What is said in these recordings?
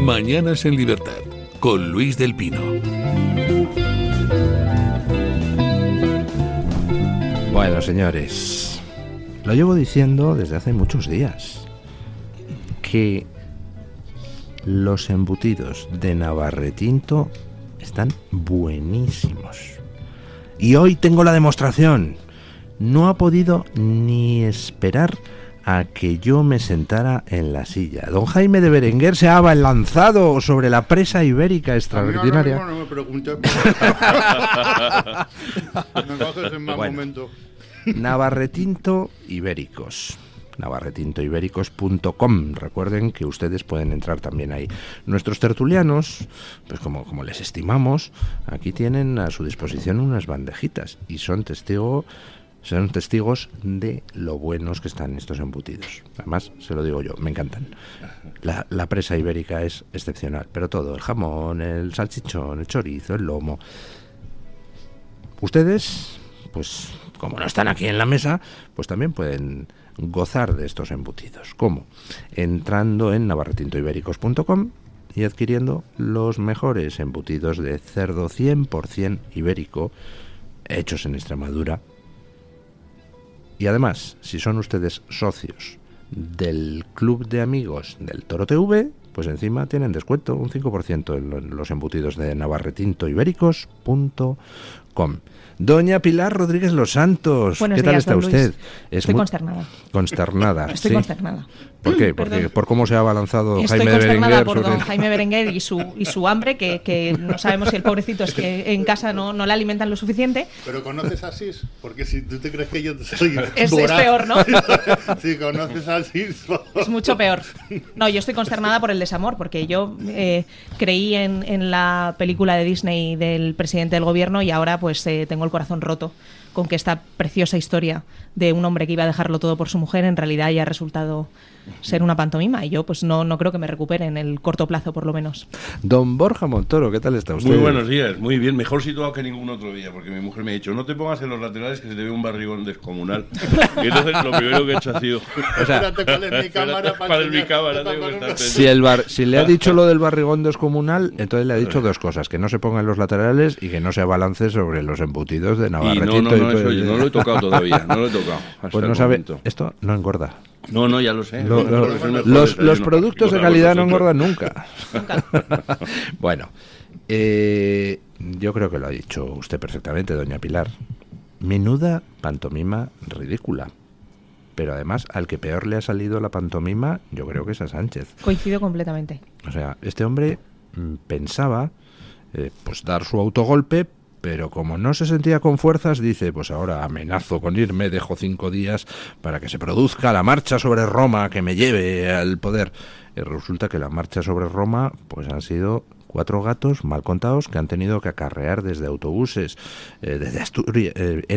Mañanas en Libertad, con Luis del Pino. Bueno, señores, lo llevo diciendo desde hace muchos días, que los embutidos de Navarretinto están buenísimos. Y hoy tengo la demostración. No ha podido ni esperar a que yo me sentara en la silla. Don Jaime de Berenguer se ha abalanzado sobre la presa ibérica extraordinaria. No me preguntes. Me coges en mal momento. Navarretinto Ibéricos. navarretintoibéricos.com. Recuerden que ustedes pueden entrar también ahí. Nuestros tertulianos, pues como les estimamos, aquí tienen a su disposición unas bandejitas y son testigos de lo buenos que están estos embutidos. Además, se lo digo yo, me encantan. La presa ibérica es excepcional, pero todo, el jamón, el salchichón, el chorizo, el lomo. Ustedes, pues como no están aquí en la mesa, pues también pueden gozar de estos embutidos. ¿Cómo? Entrando en navarretintoibéricos.com y adquiriendo los mejores embutidos de cerdo 100% ibérico, hechos en Extremadura. Y además, si son ustedes socios del Club de Amigos del Toro TV, pues encima tienen descuento, un 5% en los embutidos de navarretintoibéricos.com. Doña Pilar Rodríguez Los Santos, Buenos ¿qué tal días, está don usted? Luis. Estoy consternada. Consternada. Estoy ¿sí? consternada. ¿Por qué? Por cómo se ha abalanzado Jaime de Berenguer. Estoy consternada por don Jaime Berenguer y su hambre, que no sabemos si el pobrecito es que en casa no le alimentan lo suficiente. Pero ¿conoces a Sis? Porque si tú te crees que yo soy es voraz. peor, ¿no? Si conoces a Sis... Es mucho peor. No, yo estoy consternada por el desamor, porque yo creí en la película de Disney del presidente del gobierno y ahora pues tengo el corazón roto con que esta preciosa historia de un hombre que iba a dejarlo todo por su mujer en realidad ya ha resultado ser una pantomima, y yo pues no creo que me recupere en el corto plazo, por lo menos. Don Borja Montoro, ¿qué tal está usted? Muy buenos días, muy bien, mejor situado que ningún otro día, porque mi mujer me ha dicho, no te pongas en los laterales que se te ve un barrigón descomunal. Y entonces lo primero que he hecho ha sido... O sea, Espérate, ¿cuál es mi cámara? ¿Cuál es mi cámara? Tengo que estar si le ha dicho lo del barrigón descomunal, entonces le ha dicho dos cosas: que no se ponga en los laterales y que no se abalance sobre los embutidos de Navarretinto. No, eso no lo he tocado todavía, no lo he tocado. Pues no sabe, esto no engorda. No, ya lo sé. Los productos de calidad no engordan nunca. Bueno, yo creo que lo ha dicho usted perfectamente, doña Pilar. Menuda pantomima ridícula. Pero además, al que peor le ha salido la pantomima, yo creo que es a Sánchez. Coincido completamente. O sea, este hombre pensaba pues dar su autogolpe, pero como no se sentía con fuerzas, dice, pues ahora amenazo con irme, dejo 5 días para que se produzca la marcha sobre Roma que me lleve al poder. Y resulta que la marcha sobre Roma pues han sido 4 gatos mal contados que han tenido que acarrear desde autobuses, desde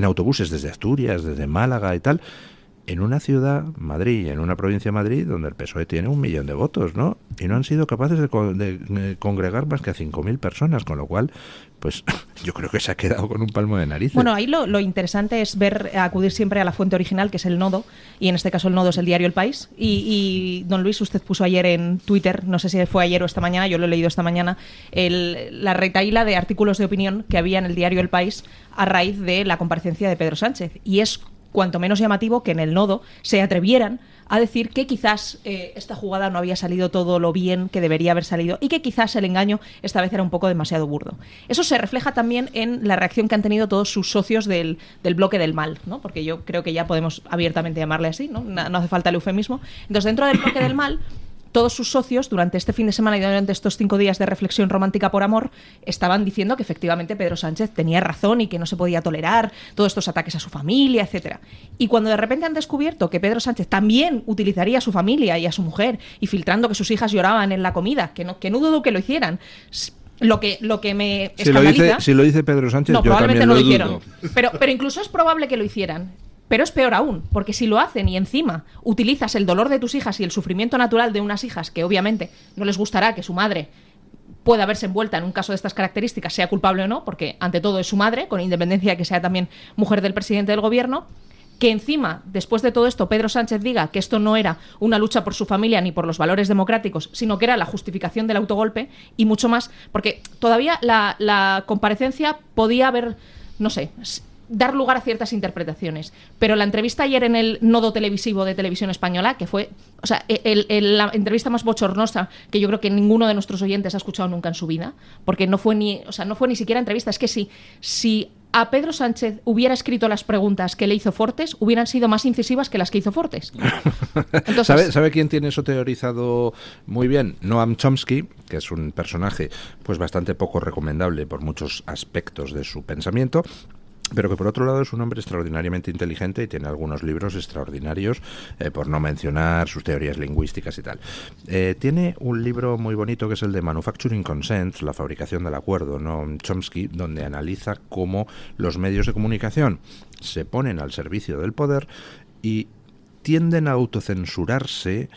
autobuses desde Asturias, desde Málaga y tal, en una ciudad, Madrid, en una provincia de Madrid, donde el PSOE tiene 1 millón de votos, ¿no? Y no han sido capaces de congregar más que a 5.000 personas, con lo cual, pues yo creo que se ha quedado con un palmo de narices. Bueno, ahí lo interesante es acudir siempre a la fuente original, que es el nodo, y en este caso el nodo es el diario El País. Y don Luis, usted puso ayer en Twitter, no sé si fue ayer o esta mañana, yo lo he leído esta mañana, la retahíla de artículos de opinión que había en el diario El País a raíz de la comparecencia de Pedro Sánchez. Y es cuanto menos llamativo que en el nodo se atrevieran a decir que quizás esta jugada no había salido todo lo bien que debería haber salido y que quizás el engaño esta vez era un poco demasiado burdo. Eso se refleja también en la reacción que han tenido todos sus socios del bloque del mal, ¿no? Porque yo creo que ya podemos abiertamente llamarle así, ¿no? No hace falta el eufemismo. Entonces, dentro del bloque del mal, todos sus socios, durante este fin de semana y durante estos 5 días de reflexión romántica por amor, estaban diciendo que efectivamente Pedro Sánchez tenía razón y que no se podía tolerar todos estos ataques a su familia, etcétera. Y cuando de repente han descubierto que Pedro Sánchez también utilizaría a su familia y a su mujer, y filtrando que sus hijas lloraban en la comida, que no dudo que lo hicieran, lo que me escandaliza... Si lo dice Pedro Sánchez, no, yo probablemente también no lo lo hicieron. dudo. Pero incluso es probable que lo hicieran. Pero es peor aún, porque si lo hacen y encima utilizas el dolor de tus hijas y el sufrimiento natural de unas hijas que obviamente no les gustará que su madre pueda verse envuelta en un caso de estas características, sea culpable o no, porque ante todo es su madre, con independencia de que sea también mujer del presidente del gobierno, Que encima, después de todo esto, Pedro Sánchez diga que esto no era una lucha por su familia ni por los valores democráticos, sino que era la justificación del autogolpe y mucho más, porque todavía la comparecencia podía haber, no sé, dar lugar a ciertas interpretaciones. Pero la entrevista ayer en el nodo televisivo de Televisión Española, que fue, o sea, la entrevista más bochornosa que yo creo que ninguno de nuestros oyentes ha escuchado nunca en su vida, porque no fue ni siquiera entrevista. Es que si a Pedro Sánchez hubiera escrito las preguntas que le hizo Fortes, hubieran sido más incisivas que las que hizo Fortes. Entonces, ¿Sabe quién tiene eso teorizado muy bien? Noam Chomsky, que es un personaje pues bastante poco recomendable por muchos aspectos de su pensamiento, pero que por otro lado es un hombre extraordinariamente inteligente y tiene algunos libros extraordinarios, por no mencionar sus teorías lingüísticas y tal. Tiene un libro muy bonito que es el de Manufacturing Consent, la fabricación del acuerdo, ¿no? Chomsky, donde analiza cómo los medios de comunicación se ponen al servicio del poder y tienden a autocensurarse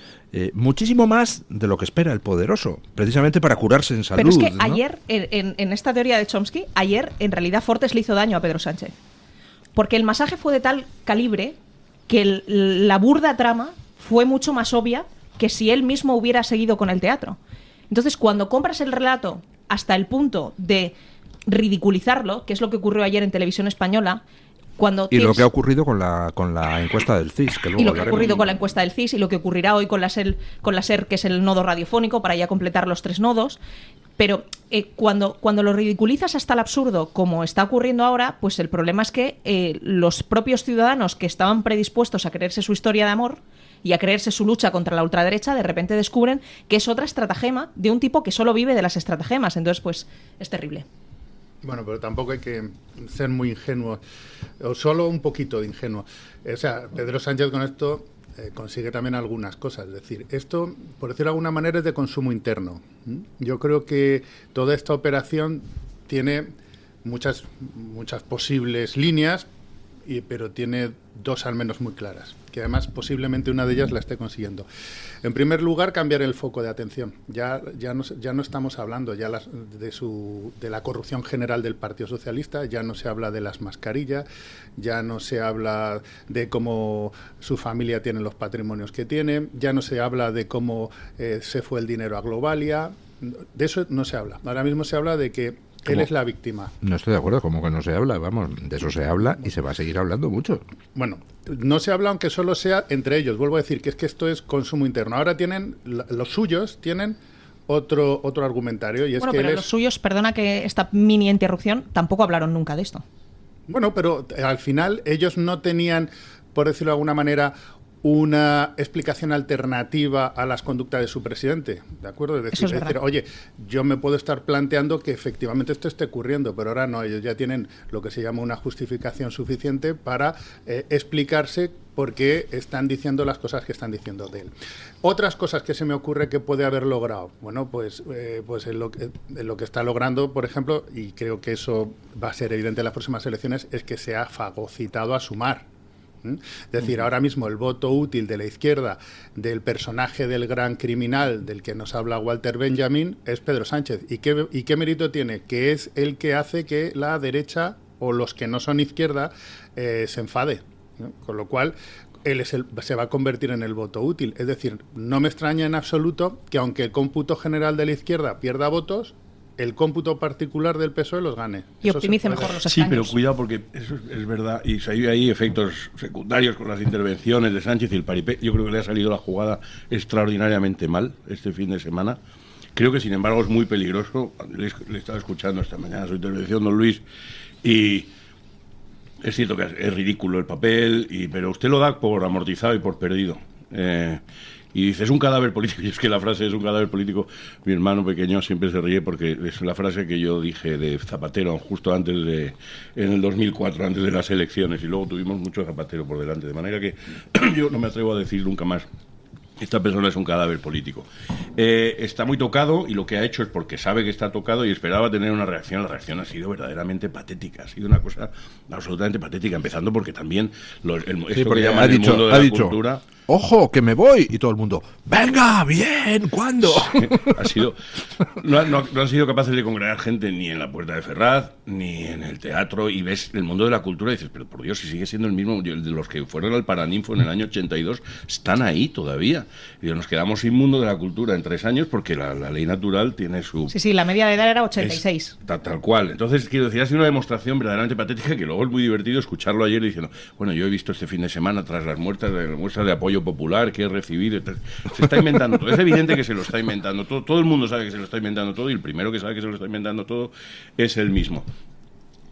muchísimo más de lo que espera el poderoso, precisamente para curarse en salud. Pero es que ¿no? ayer, en esta teoría de Chomsky, ayer en realidad Fortes le hizo daño a Pedro Sánchez. Porque el masaje fue de tal calibre que la burda trama fue mucho más obvia que si él mismo hubiera seguido con el teatro. Entonces, cuando compras el relato hasta el punto de ridiculizarlo, que es lo que ocurrió ayer en Televisión Española, lo que ha ocurrido con la encuesta del CIS. Y lo que ha ocurrido con la encuesta del CIS y lo que ocurrirá hoy con la SER, que es el nodo radiofónico, para ya completar los 3 nodos. Pero cuando lo ridiculizas hasta el absurdo, como está ocurriendo ahora, pues el problema es que los propios ciudadanos que estaban predispuestos a creerse su historia de amor y a creerse su lucha contra la ultraderecha, de repente descubren que es otra estratagema de un tipo que solo vive de las estratagemas. Entonces, pues, es terrible. Bueno, pero tampoco hay que ser muy ingenuo, o solo un poquito de ingenuo. O sea, Pedro Sánchez con esto consigue también algunas cosas. Es decir, esto, por decirlo de alguna manera, es de consumo interno. Yo creo que toda esta operación tiene muchas posibles líneas, pero tiene 2 al menos muy claras, que además posiblemente una de ellas la esté consiguiendo. En primer lugar, cambiar el foco de atención. Ya no estamos hablando ya de la corrupción general del Partido Socialista, ya no se habla de las mascarillas, ya no se habla de cómo su familia tiene los patrimonios que tiene, ya no se habla de cómo se fue el dinero a Globalia, de eso no se habla. Ahora mismo se habla de que él es la víctima. No estoy de acuerdo, como que no se habla, vamos, de eso se habla y se va a seguir hablando mucho. Bueno, no se habla aunque solo sea entre ellos. Vuelvo a decir que esto es consumo interno. Ahora los suyos tienen otro argumentario y es que pero los suyos, perdona que esta mini interrupción, tampoco hablaron nunca de esto. Bueno, pero al final ellos no tenían, por decirlo de alguna manera, una explicación alternativa a las conductas de su presidente, ¿de acuerdo? Es decir, oye, yo me puedo estar planteando que efectivamente esto esté ocurriendo, pero ahora no, ellos ya tienen lo que se llama una justificación suficiente para explicarse por qué están diciendo las cosas que están diciendo de él. Otras cosas que se me ocurre que puede haber logrado, bueno, pues en lo que está logrando, por ejemplo, y creo que eso va a ser evidente en las próximas elecciones, es que se ha fagocitado a Sumar. Es decir, ahora mismo el voto útil de la izquierda del personaje del gran criminal del que nos habla Walter Benjamin es Pedro Sánchez. ¿Y qué mérito tiene? Que es el que hace que la derecha o los que no son izquierda se enfade, ¿no? Con lo cual él se va a convertir en el voto útil. Es decir, no me extraña en absoluto que aunque el cómputo general de la izquierda pierda votos, el cómputo particular del PSOE los gane. Y optimice mejor los escaños. Sí, pero cuidado porque eso es verdad. Y hay efectos secundarios con las intervenciones de Sánchez y el paripé. Yo creo que le ha salido la jugada extraordinariamente mal este fin de semana. Creo que, sin embargo, es muy peligroso. Le estaba escuchando esta mañana su intervención, don Luis, y es cierto que es ridículo el papel, pero usted lo da por amortizado y por perdido. Y dice, es un cadáver político. Y es que la frase es un cadáver político. Mi hermano pequeño siempre se ríe porque es la frase que yo dije de Zapatero justo en el 2004, antes de las elecciones. Y luego tuvimos mucho Zapatero por delante. De manera que yo no me atrevo a decir nunca más. Esta persona es un cadáver político. Está muy tocado y lo que ha hecho es porque sabe que está tocado y esperaba tener una reacción. La reacción ha sido verdaderamente patética. Ha sido una cosa absolutamente patética. Empezando porque también esto que llaman el mundo de la cultura... ¡ojo, que me voy! Y todo el mundo, ¡venga, bien! ¿Cuándo? No han sido capaces de congregar gente ni en la Puerta de Ferraz, ni en el teatro, y ves el mundo de la cultura y dices, pero por Dios, si sigue siendo el mismo, de los que fueron al Paraninfo en el año 82, están ahí todavía. Y nos quedamos sin mundo de la cultura en 3 años porque la ley natural tiene su... Sí, la media de edad era 86. Tal cual. Entonces, quiero decir, ha sido una demostración verdaderamente patética que luego es muy divertido escucharlo ayer diciendo, bueno, yo he visto este fin de semana tras las muestras de apoyo popular que he recibido. Se está inventando todo. Es evidente que se lo está inventando todo. Todo el mundo sabe que se lo está inventando todo y el primero que sabe que se lo está inventando todo es él mismo.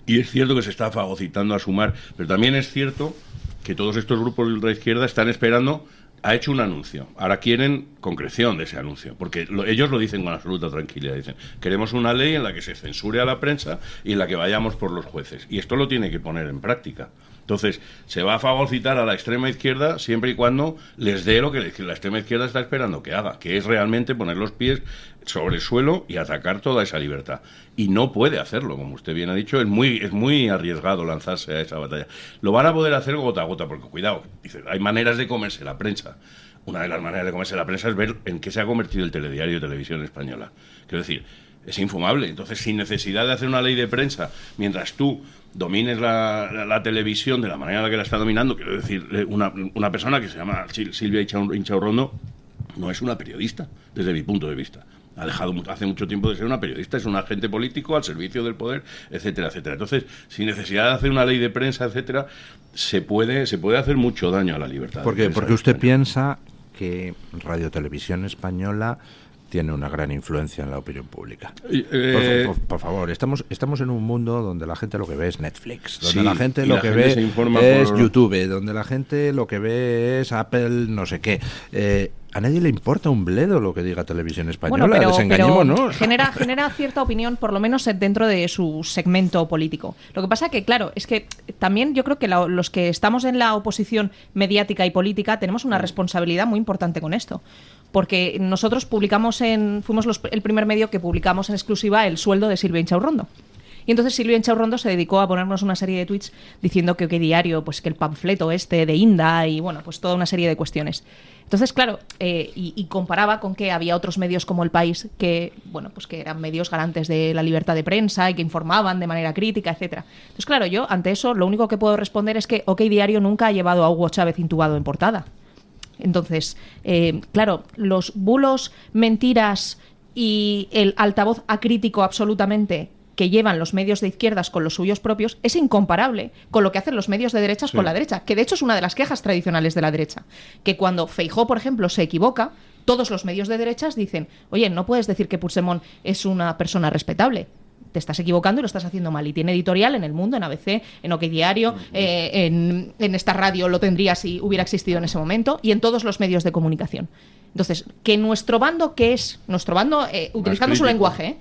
Y es cierto que se está fagocitando a sumar, pero también es cierto que todos estos grupos de ultraizquierda están esperando. Ha hecho un anuncio. Ahora quieren concreción de ese anuncio, porque ellos lo dicen con absoluta tranquilidad. Dicen, queremos una ley en la que se censure a la prensa y en la que vayamos por los jueces. Y esto lo tiene que poner en práctica. Entonces, se va a fagocitar a la extrema izquierda siempre y cuando les dé lo que la extrema izquierda está esperando que haga, que es realmente poner los pies sobre el suelo y atacar toda esa libertad. Y no puede hacerlo, como usted bien ha dicho, es muy arriesgado lanzarse a esa batalla. Lo van a poder hacer gota a gota, porque cuidado, dice, hay maneras de comerse la prensa. Una de las maneras de comerse la prensa es ver en qué se ha convertido el telediario de Televisión Española. Quiero decir, es infumable. Entonces, sin necesidad de hacer una ley de prensa, mientras tú domines la televisión de la manera en la que la está dominando, quiero decir, una persona que se llama Silvia Inchaurrondo no es una periodista, desde mi punto de vista. Ha dejado hace mucho tiempo de ser una periodista, es un agente político al servicio del poder, etcétera, etcétera. Entonces, sin necesidad de hacer una ley de prensa, etcétera, se puede hacer mucho daño a la libertad. Porque usted piensa que Radio Televisión Española tiene una gran influencia en la opinión pública. Por favor, estamos en un mundo donde la gente lo que ve es Netflix, donde la gente lo que ve es YouTube, donde la gente lo que ve es Apple, no sé qué. A nadie le importa un bledo lo que diga Televisión Española, bueno, desengañémonos. Genera cierta opinión, por lo menos dentro de su segmento político. Lo que pasa que, claro, es que también yo creo que los que estamos en la oposición mediática y política tenemos una responsabilidad muy importante con esto. Porque nosotros fuimos el primer medio que publicamos en exclusiva el sueldo de Silvia Inchaurrondo. Y entonces Silvia Inchaurrondo se dedicó a ponernos una serie de tweets diciendo que Diario, pues que el panfleto de Inda y bueno, pues toda una serie de cuestiones. Entonces, claro, y comparaba con que había otros medios como El País que, bueno, pues que eran medios garantes de la libertad de prensa y que informaban de manera crítica, etcétera. Entonces, claro, yo ante eso lo único que puedo responder es que Diario nunca ha llevado a Hugo Chávez intubado en portada. Entonces, claro, los bulos, mentiras y el altavoz acrítico absolutamente que llevan los medios de izquierdas con los suyos propios es incomparable con lo que hacen los medios de derechas con la derecha, que de hecho es una de las quejas tradicionales de la derecha, que cuando Feijóo, por ejemplo, se equivoca, todos los medios de derechas dicen, oye, no puedes decir que Puigdemont es una persona respetable. Te estás equivocando y lo estás haciendo mal. Y tiene editorial en El Mundo, en ABC, en OK Diario, en esta radio lo tendría si hubiera existido en ese momento, y en todos los medios de comunicación. Entonces, que nuestro bando, ¿qué es? Nuestro bando, utilizando su lenguaje,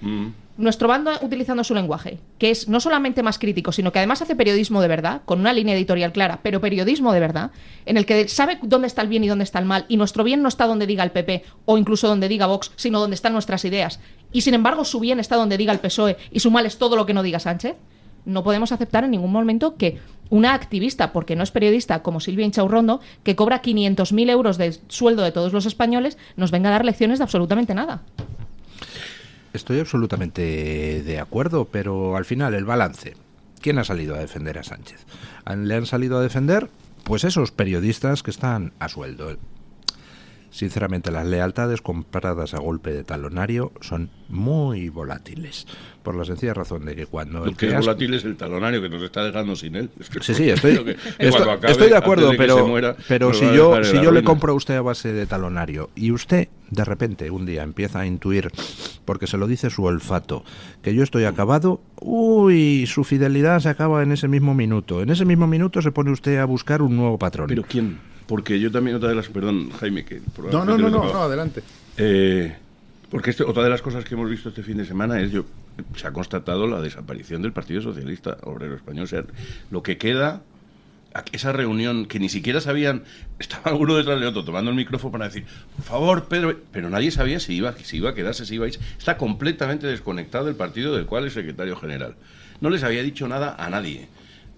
nuestro bando utilizando su lenguaje, que es no solamente más crítico, sino que además hace periodismo de verdad, con una línea editorial clara, pero periodismo de verdad, en el que sabe dónde está el bien y dónde está el mal, y nuestro bien no está donde diga el PP o incluso donde diga Vox, sino donde están nuestras ideas. Y sin embargo su bien está donde diga el PSOE y su mal es todo lo que no diga Sánchez. No podemos aceptar en ningún momento que una activista, porque no es periodista, como Silvia Inchaurrondo, que cobra 500.000 euros de sueldo de todos los españoles, nos venga a dar lecciones de absolutamente nada. Estoy absolutamente de acuerdo, pero al final el balance. ¿Quién ha salido a defender a Sánchez? ¿Le han salido a defender? Pues esos periodistas que están a sueldo. Sinceramente, las lealtades compradas a golpe de talonario son muy volátiles, por la sencilla razón de que cuando... Lo que es volátil es el talonario que nos está dejando sin él. Sí, estoy de acuerdo, pero si yo le compro a usted a base de talonario y usted de repente un día empieza a intuir, porque se lo dice su olfato, que yo estoy acabado, su fidelidad se acaba en ese mismo minuto. En ese mismo minuto se pone usted a buscar un nuevo patrón. ¿Pero quién? Porque yo también otra de las... Perdón, Jaime, que... No, adelante. Porque otra de las cosas que hemos visto este fin de semana es se ha constatado la desaparición del Partido Socialista Obrero Español. O sea, lo que queda, esa reunión que ni siquiera sabían, estaban uno detrás del otro tomando el micrófono para decir, por favor, Pedro, pero nadie sabía si iba a quedarse, si iba a irse. Está completamente desconectado del partido del cual es secretario general. No les había dicho nada a nadie.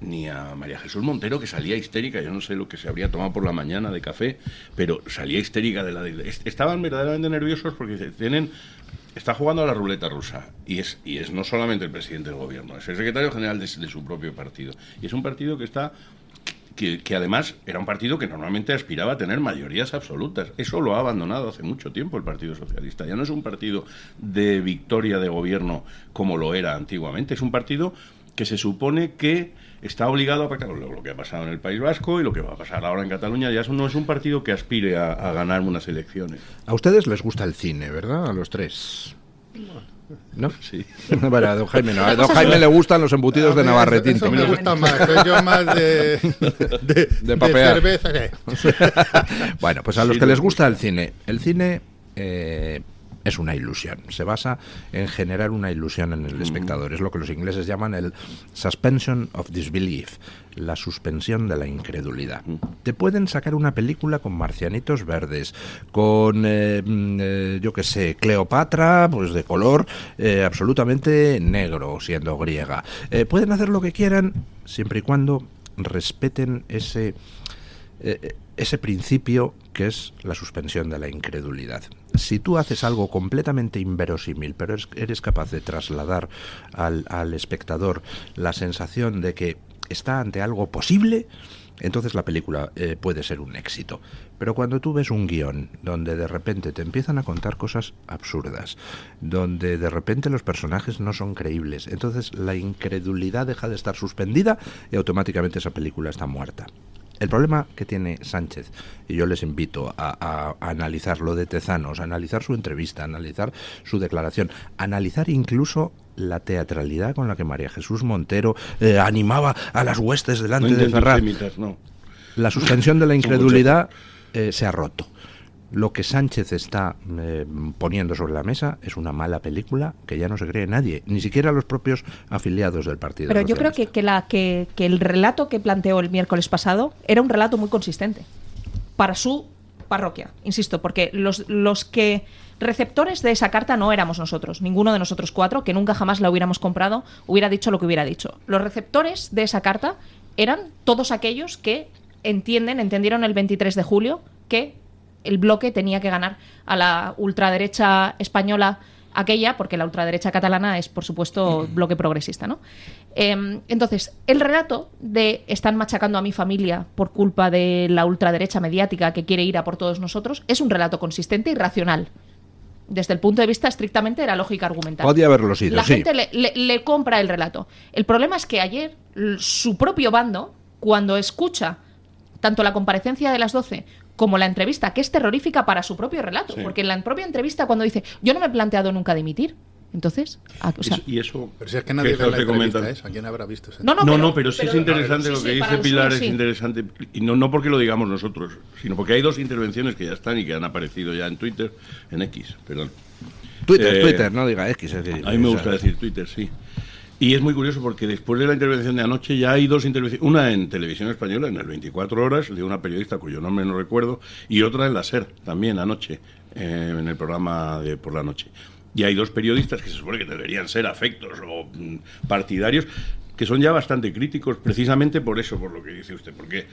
ni a María Jesús Montero, que salía histérica. Yo no sé lo que se habría tomado por la mañana de café, pero salía histérica estaban verdaderamente nerviosos porque está jugando a la ruleta rusa y es no solamente el presidente del gobierno, es el secretario general de su propio partido, y es un partido que además era un partido que normalmente aspiraba a tener mayorías absolutas. Eso lo ha abandonado hace mucho tiempo el Partido Socialista. Ya no es un partido de victoria de gobierno como lo era antiguamente, es un partido que se supone que está obligado a pactar lo que ha pasado en el País Vasco y lo que va a pasar ahora en Cataluña. Ya no es un partido que aspire a ganar unas elecciones. A ustedes les gusta el cine, ¿verdad? A los tres. ¿No? Sí. Bueno, a don Jaime no. A don Jaime le gustan los embutidos de Navarretín. A mí me gusta más. Soy yo más de papear. cerveza. Bueno, pues a los que les gusta el cine es una ilusión. Se basa en generar una ilusión en el espectador. Es lo que los ingleses llaman el suspension of disbelief, la suspensión de la incredulidad. Te pueden sacar una película con marcianitos verdes, con, yo qué sé, Cleopatra, pues de color absolutamente negro, siendo griega. Pueden hacer lo que quieran, siempre y cuando respeten ese principio que es la suspensión de la incredulidad. Si tú haces algo completamente inverosímil, pero eres capaz de trasladar al espectador la sensación de que está ante algo posible, entonces la película puede ser un éxito. Pero cuando tú ves un guión donde de repente te empiezan a contar cosas absurdas, donde de repente los personajes no son creíbles, entonces la incredulidad deja de estar suspendida y automáticamente esa película está muerta. El problema que tiene Sánchez, y yo les invito a analizar lo de Tezanos, a analizar su entrevista, a analizar su declaración, a analizar incluso la teatralidad con la que María Jesús Montero animaba a las huestes delante de Ferraz. No. La suspensión de la incredulidad se ha roto. Lo que Sánchez está poniendo sobre la mesa es una mala película que ya no se cree nadie, ni siquiera los propios afiliados del Partido Pero yo Socialista. creo que el relato que planteó el miércoles pasado era un relato muy consistente para su parroquia, insisto, porque los que receptores de esa carta no éramos nosotros, ninguno de nosotros cuatro, que nunca jamás la hubiéramos comprado, hubiera dicho lo que hubiera dicho. Los receptores de esa carta eran todos aquellos que entendieron el 23 de julio que el bloque tenía que ganar a la ultraderecha española aquella, porque la ultraderecha catalana es, por supuesto, bloque progresista, ¿no? Entonces, el relato de están machacando a mi familia por culpa de la ultraderecha mediática que quiere ir a por todos nosotros es un relato consistente y racional. Desde el punto de vista estrictamente de la lógica argumental. Podía haberlo sido, la sí. gente le compra el relato. El problema es que ayer su propio bando, cuando escucha tanto la comparecencia de las 12 como la entrevista, que es terrorífica para su propio relato, sí. Porque en la propia entrevista cuando dice yo no me he planteado nunca dimitir, entonces... y eso, pero si es que nadie ve la entrevista esa, ¿quién habrá visto esa? Pero sí es interesante lo que dice Pilar, es interesante, y no porque lo digamos nosotros, sino porque hay dos intervenciones que ya están y que han aparecido ya en Twitter, en X, perdón. Twitter, no diga X. A mí me gusta decir Twitter, sí. Y es muy curioso porque después de la intervención de anoche ya hay dos intervenciones, una en Televisión Española, en el 24 Horas, de una periodista cuyo nombre no recuerdo, y otra en la SER, también anoche, en el programa de por la noche. Y hay dos periodistas que se supone que deberían ser afectos o partidarios, que son ya bastante críticos, precisamente por eso, por lo que dice usted, porque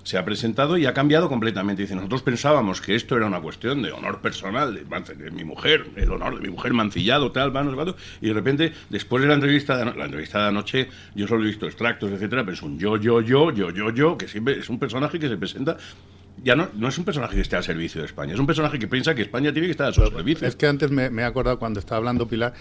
se ha presentado y ha cambiado completamente. Dice, nosotros pensábamos que esto era una cuestión de honor personal, de mi mujer, el honor de mi mujer mancillado, tal, y de repente, después de la entrevista de anoche, yo solo he visto extractos, etcétera, pero es un yo, que siempre es un personaje que se presenta. Ya no es un personaje que esté al servicio de España, es un personaje que piensa que España tiene que estar a su servicio. Es que antes me he acordado cuando estaba hablando Pilar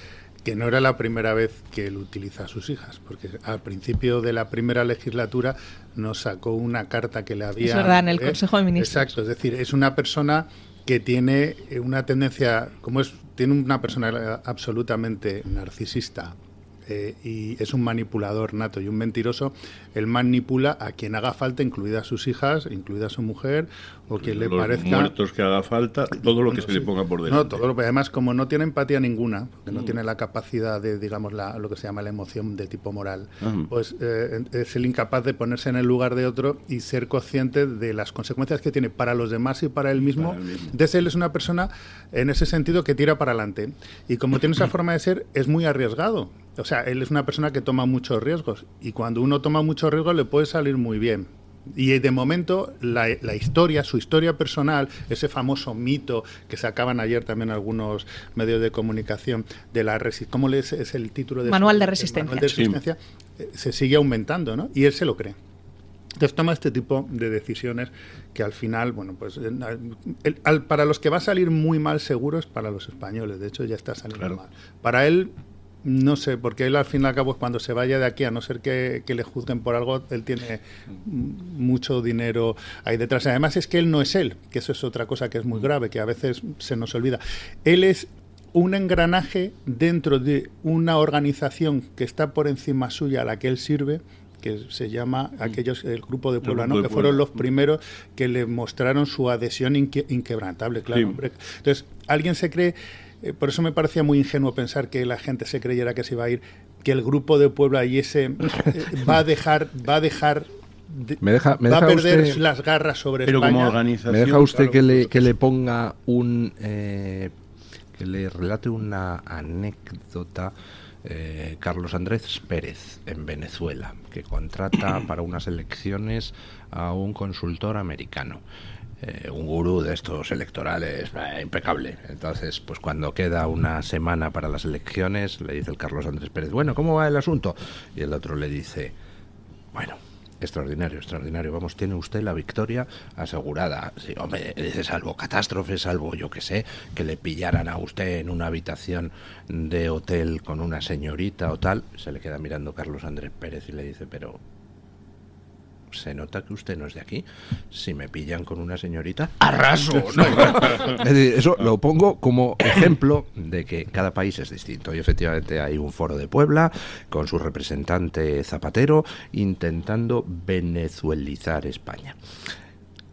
que no era la primera vez que él utiliza a sus hijas, porque al principio de la primera legislatura nos sacó una carta que le había... Es verdad, en el Consejo de Ministros. Exacto, es decir, es una persona que tiene una tendencia, tiene una personalidad absolutamente narcisista, y es un manipulador nato y un mentiroso. Él manipula a quien haga falta, incluidas sus hijas, incluida su mujer, o quien le parezca... Los muertos que haga falta, todo lo que se le ponga por delante. Además, como no tiene empatía ninguna, porque no tiene la capacidad de, digamos, lo que se llama la emoción de tipo moral, pues es el incapaz de ponerse en el lugar de otro y ser consciente de las consecuencias que tiene para los demás y para él mismo. Entonces él es una persona, en ese sentido, que tira para adelante. Y como tiene esa forma de ser, es muy arriesgado. o sea, él es una persona que toma muchos riesgos y cuando uno toma muchos riesgos le puede salir muy bien. Y de momento la historia, su historia personal, ese famoso mito que sacaban ayer también algunos medios de comunicación de la ¿cómo es el título? Manual de Resistencia. Manual de Resistencia, se sigue aumentando, ¿no? Y él se lo cree. Entonces toma este tipo de decisiones que al final, bueno, pues para los que va a salir muy mal seguro es para los españoles. De hecho ya está saliendo mal. Para él, no sé, porque él al fin y al cabo cuando se vaya de aquí, a no ser que le juzguen por algo, él tiene mucho dinero ahí detrás. Además es que él no es él, que eso es otra cosa que es muy grave, que a veces se nos olvida. Él es un engranaje dentro de una organización que está por encima suya, a la que él sirve, que se llama el Grupo de Puebla, ¿no? Que fueron los primeros que le mostraron su adhesión inquebrantable, claro. Sí. Hombre. Entonces, alguien se cree, por eso me parecía muy ingenuo pensar que la gente se creyera que se iba a ir, que el Grupo de Puebla y ese va a perder las garras sobre pero España. Como organización, ¿Me deja usted que le ponga que le relate una anécdota? Carlos Andrés Pérez en Venezuela, que contrata para unas elecciones a un consultor americano, un gurú de estos electorales impecable. Entonces, pues cuando queda una semana para las elecciones, le dice el Carlos Andrés Pérez, bueno, ¿cómo va el asunto? Y el otro le dice, bueno, extraordinario, extraordinario. Vamos, tiene usted la victoria asegurada. Sí, hombre, dice, salvo catástrofe, salvo, yo qué sé, que le pillaran a usted en una habitación de hotel con una señorita o tal. Se le queda mirando Carlos Andrés Pérez y le dice, pero se nota que usted no es de aquí. Si me pillan con una señorita, ¡arraso! ¿No? Es decir, eso lo pongo como ejemplo de que cada país es distinto. Y efectivamente hay un foro de Puebla con su representante Zapatero intentando venezuelizar España.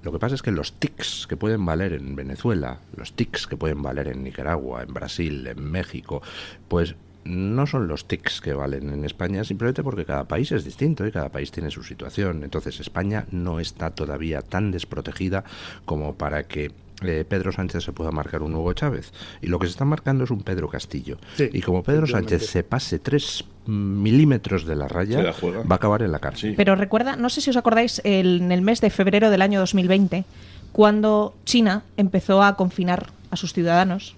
Lo que pasa es que los tics que pueden valer en Venezuela, los tics que pueden valer en Nicaragua, en Brasil, en México, pues no son los tics que valen en España, simplemente porque cada país es distinto y cada país tiene su situación. Entonces España no está todavía tan desprotegida como para que Pedro Sánchez se pueda marcar un Hugo Chávez. Y lo que se está marcando es un Pedro Castillo. Sí, y como Pedro Sánchez se pase 3 milímetros de la raya, va a acabar en la cárcel. Sí. Pero recuerda, no sé si os acordáis, en el mes de febrero del año 2020, cuando China empezó a confinar a sus ciudadanos,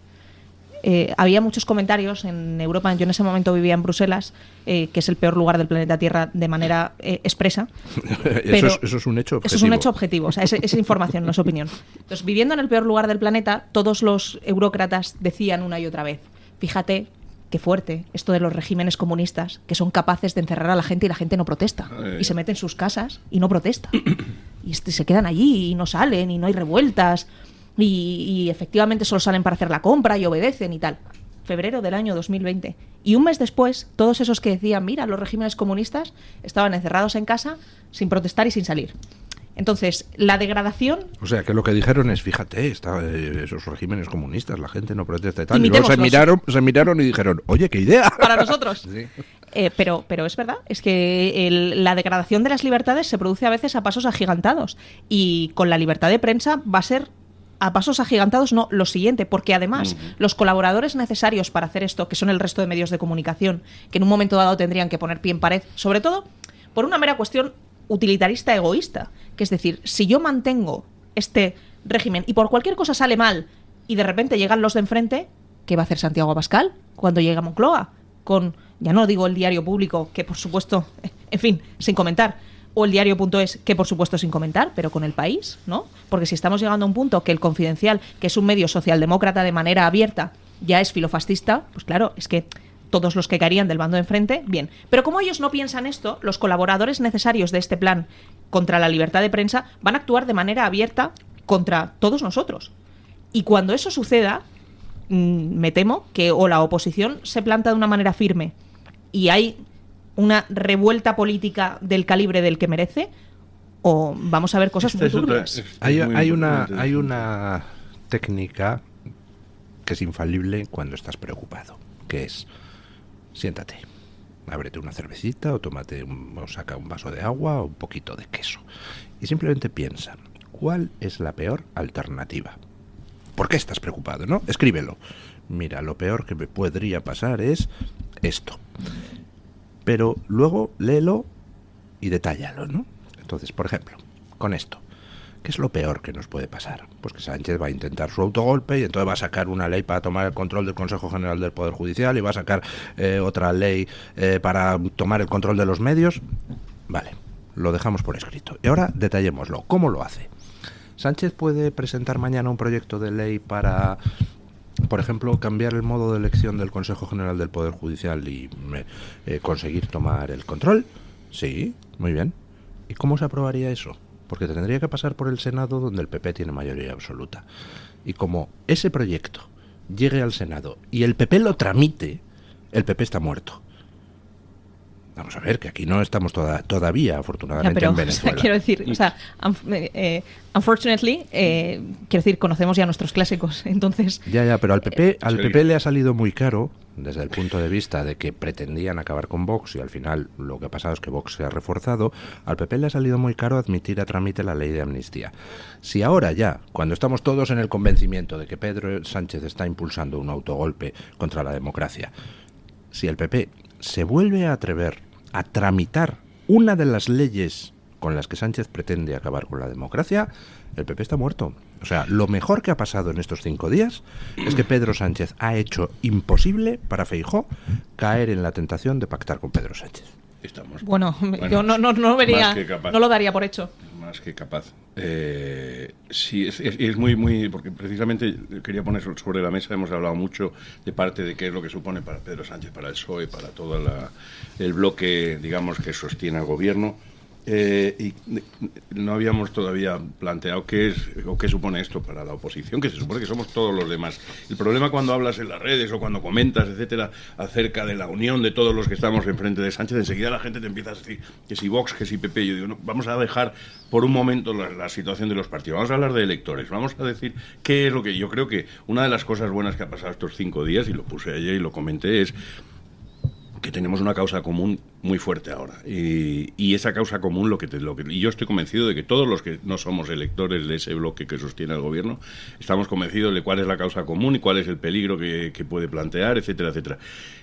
había muchos comentarios en Europa. Yo en ese momento vivía en Bruselas, que es el peor lugar del planeta Tierra de manera expresa. Pero eso es un hecho objetivo. Eso es un hecho objetivo, o sea, es información, no es opinión. Entonces, viviendo en el peor lugar del planeta, todos los eurócratas decían una y otra vez, fíjate qué fuerte esto de los regímenes comunistas, que son capaces de encerrar a la gente y la gente no protesta. Y se mete en sus casas y no protesta. Y se quedan allí y no salen y no hay revueltas. Y efectivamente solo salen para hacer la compra y obedecen y tal. Febrero del año 2020. Y un mes después, todos esos que decían, mira, los regímenes comunistas estaban encerrados en casa sin protestar y sin salir. Entonces, la degradación... O sea, que lo que dijeron es, fíjate, esos regímenes comunistas, la gente no protesta y tal. Y luego se miraron y dijeron, oye, qué idea. Para nosotros. Sí. Pero es verdad, es que la degradación de las libertades se produce a veces a pasos agigantados. Y con la libertad de prensa va a ser a pasos agigantados, no, lo siguiente, porque además los colaboradores necesarios para hacer esto, que son el resto de medios de comunicación, que en un momento dado tendrían que poner pie en pared, sobre todo por una mera cuestión utilitarista egoísta, que es decir, si yo mantengo este régimen y por cualquier cosa sale mal y de repente llegan los de enfrente, ¿qué va a hacer Santiago Abascal cuando llegue a Moncloa? Con, ya no digo el Diario Público, que por supuesto, en fin, sin comentar, o el diario.es, que por supuesto sin comentar, pero con El País, ¿no? Porque si estamos llegando a un punto que El Confidencial, que es un medio socialdemócrata de manera abierta, ya es filofascista, pues claro, es que todos los que caerían del bando de enfrente, bien. Pero como ellos no piensan esto, los colaboradores necesarios de este plan contra la libertad de prensa van a actuar de manera abierta contra todos nosotros. Y cuando eso suceda, me temo que o la oposición se planta de una manera firme y hay una revuelta política del calibre del que merece, o vamos a ver cosas muy turbias. Hay una técnica que es infalible cuando estás preocupado, que es siéntate, ábrete una cervecita o tómate o saca un vaso de agua o un poquito de queso y simplemente piensa, ¿cuál es la peor alternativa? ¿Por qué estás preocupado, no? Escríbelo. Mira, lo peor que me podría pasar es esto. pero luego léelo y detállalo, ¿no? Entonces, por ejemplo, con esto, ¿qué es lo peor que nos puede pasar? Pues que Sánchez va a intentar su autogolpe y entonces va a sacar una ley para tomar el control del Consejo General del Poder Judicial y va a sacar otra ley para tomar el control de los medios. Vale, lo dejamos por escrito. Y ahora detallémoslo. ¿Cómo lo hace? Sánchez puede presentar mañana un proyecto de ley para, por ejemplo, cambiar el modo de elección del Consejo General del Poder Judicial y conseguir tomar el control. Sí, muy bien. ¿Y cómo se aprobaría eso? Porque tendría que pasar por el Senado, donde el PP tiene mayoría absoluta. Y como ese proyecto llegue al Senado y el PP lo tramite, el PP está muerto. Vamos a ver, que aquí no estamos todavía, afortunadamente, en Venezuela. O sea, quiero decir, unfortunately, quiero decir, conocemos ya nuestros clásicos, entonces... Ya, pero al PP le ha salido muy caro, desde el punto de vista de que pretendían acabar con Vox, y al final lo que ha pasado es que Vox se ha reforzado. Al PP le ha salido muy caro admitir a trámite la ley de amnistía. Si ahora ya, cuando estamos todos en el convencimiento de que Pedro Sánchez está impulsando un autogolpe contra la democracia, si el PP se vuelve a atrever a tramitar una de las leyes con las que Sánchez pretende acabar con la democracia, el PP está muerto. O sea, lo mejor que ha pasado en estos 5 días es que Pedro Sánchez ha hecho imposible para Feijóo caer en la tentación de pactar con Pedro Sánchez. Bueno, yo no vería, no lo daría por hecho. Más que capaz. Sí, es muy, porque precisamente quería poner sobre la mesa, hemos hablado mucho de parte de qué es lo que supone para Pedro Sánchez, para el PSOE, para todo el bloque, digamos, que sostiene al gobierno. Y no habíamos todavía planteado qué es o qué supone esto para la oposición, que se supone que somos todos los demás. El problema cuando hablas en las redes o cuando comentas, etcétera, acerca de la unión de todos los que estamos enfrente de Sánchez, enseguida la gente te empieza a decir que si Vox, que si PP. Yo digo, no, vamos a dejar por un momento la situación de los partidos, vamos a hablar de electores, vamos a decir qué es lo que yo creo que una de las cosas buenas que ha pasado estos 5 días, y lo puse ayer y lo comenté, es que tenemos una causa común muy fuerte ahora, y esa causa común y yo estoy convencido de que todos los que no somos electores de ese bloque que sostiene el gobierno estamos convencidos de cuál es la causa común y cuál es el peligro que puede plantear, etcétera, etcétera.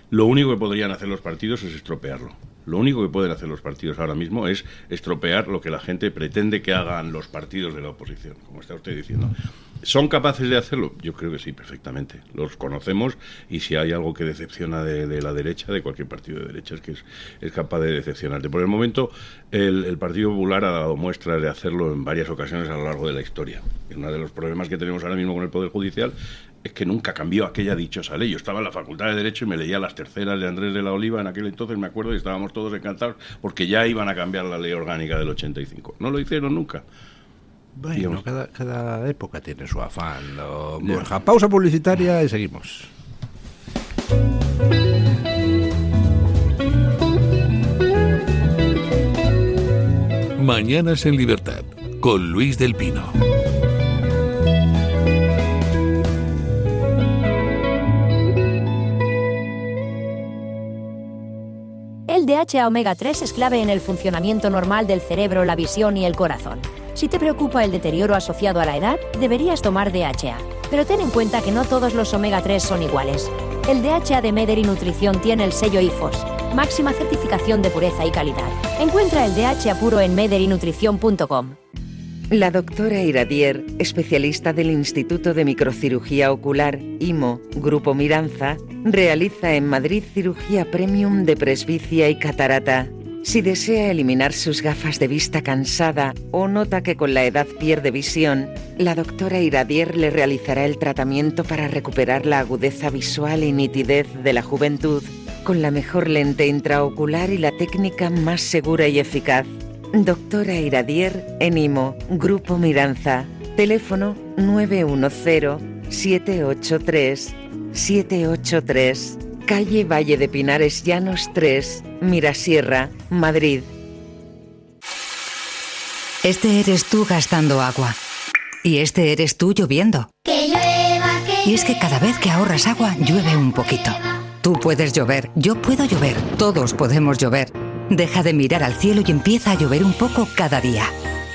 Lo único que podrían hacer los partidos es estropearlo. Lo único que pueden hacer los partidos ahora mismo es estropear lo que la gente pretende que hagan los partidos de la oposición, como está usted diciendo. ¿Son capaces de hacerlo? Yo creo que sí, perfectamente. Los conocemos, y si hay algo que decepciona de la derecha, de cualquier partido de derecha, es que es capaz de decepcionarte. Por el momento, el Partido Popular ha dado muestras de hacerlo en varias ocasiones a lo largo de la historia. Y uno de los problemas que tenemos ahora mismo con el Poder Judicial es que nunca cambió aquella dichosa ley. Yo estaba en la Facultad de Derecho y me leía las terceras de Andrés de la Oliva en aquel entonces, me acuerdo, y estábamos todos encantados porque ya iban a cambiar la ley orgánica del 85. No lo hicieron nunca. Bueno, cada época tiene su afán. Pausa publicitaria y seguimos. Mañanas en Libertad, con Luis del Pino. El DHA omega 3 es clave en el funcionamiento normal del cerebro, la visión y el corazón. Si te preocupa el deterioro asociado a la edad, deberías tomar DHA. Pero ten en cuenta que no todos los omega 3 son iguales. El DHA de Mederi Nutrición tiene el sello IFOS, máxima certificación de pureza y calidad. Encuentra el DHA puro en mederinutrición.com. La doctora Iradier, especialista del Instituto de Microcirugía Ocular, IMO, Grupo Miranza, realiza en Madrid cirugía premium de presbicia y catarata. Si desea eliminar sus gafas de vista cansada o nota que con la edad pierde visión, la doctora Iradier le realizará el tratamiento para recuperar la agudeza visual y nitidez de la juventud, con la mejor lente intraocular y la técnica más segura y eficaz. Doctora Iradier en IMO, Grupo Miranza. Teléfono 910-783-783. Calle Valle de Pinares Llanos 3, Mirasierra, Madrid. Este eres tú gastando agua. Y este eres tú lloviendo. Que llueva, que y es que cada vez que ahorras agua, llueve un poquito. Tú puedes llover, yo puedo llover, todos podemos llover. Deja de mirar al cielo y empieza a llover un poco cada día.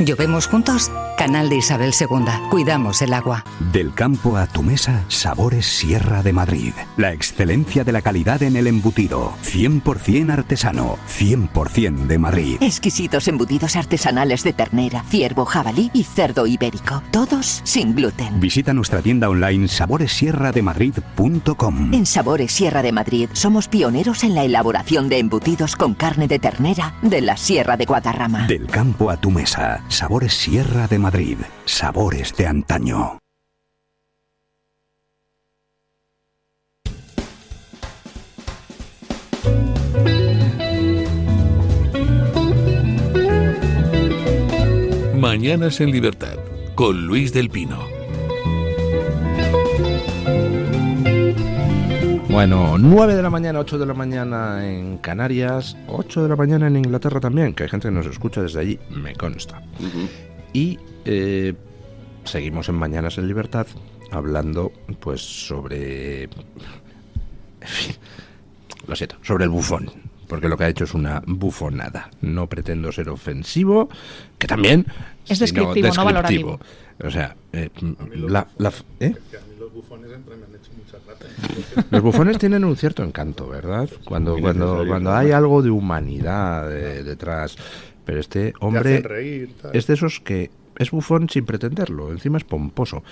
Llovemos juntos, Canal de Isabel II. Cuidamos el agua. Del campo a tu mesa, Sabores Sierra de Madrid. La excelencia de la calidad en el embutido. 100% artesano, 100% de Madrid. Exquisitos embutidos artesanales de ternera, ciervo, jabalí y cerdo ibérico. Todos sin gluten. Visita nuestra tienda online saboressierrademadrid.com. En Sabores Sierra de Madrid somos pioneros en la elaboración de embutidos con carne de ternera de la Sierra de Guadarrama. Del campo a tu mesa, Sabores Sierra de Madrid. Sabores de antaño. Mañanas en Libertad, con Luis del Pino. Bueno, 9 de la mañana, 8 de la mañana en Canarias, 8 de la mañana en Inglaterra también, que hay gente que nos escucha desde allí, me consta. Y seguimos en Mañanas en Libertad hablando pues sobre... En fin, lo siento, sobre el bufón, porque lo que ha hecho es una bufonada. No pretendo ser ofensivo, que también... Es descriptivo, no valorativo. O sea, Los bufones siempre me han hecho mucha rata. Los bufones tienen un cierto encanto, ¿verdad? Cuando hay algo de humanidad detrás. Pero este hombre reír, es de esos que es bufón sin pretenderlo. Encima es pomposo.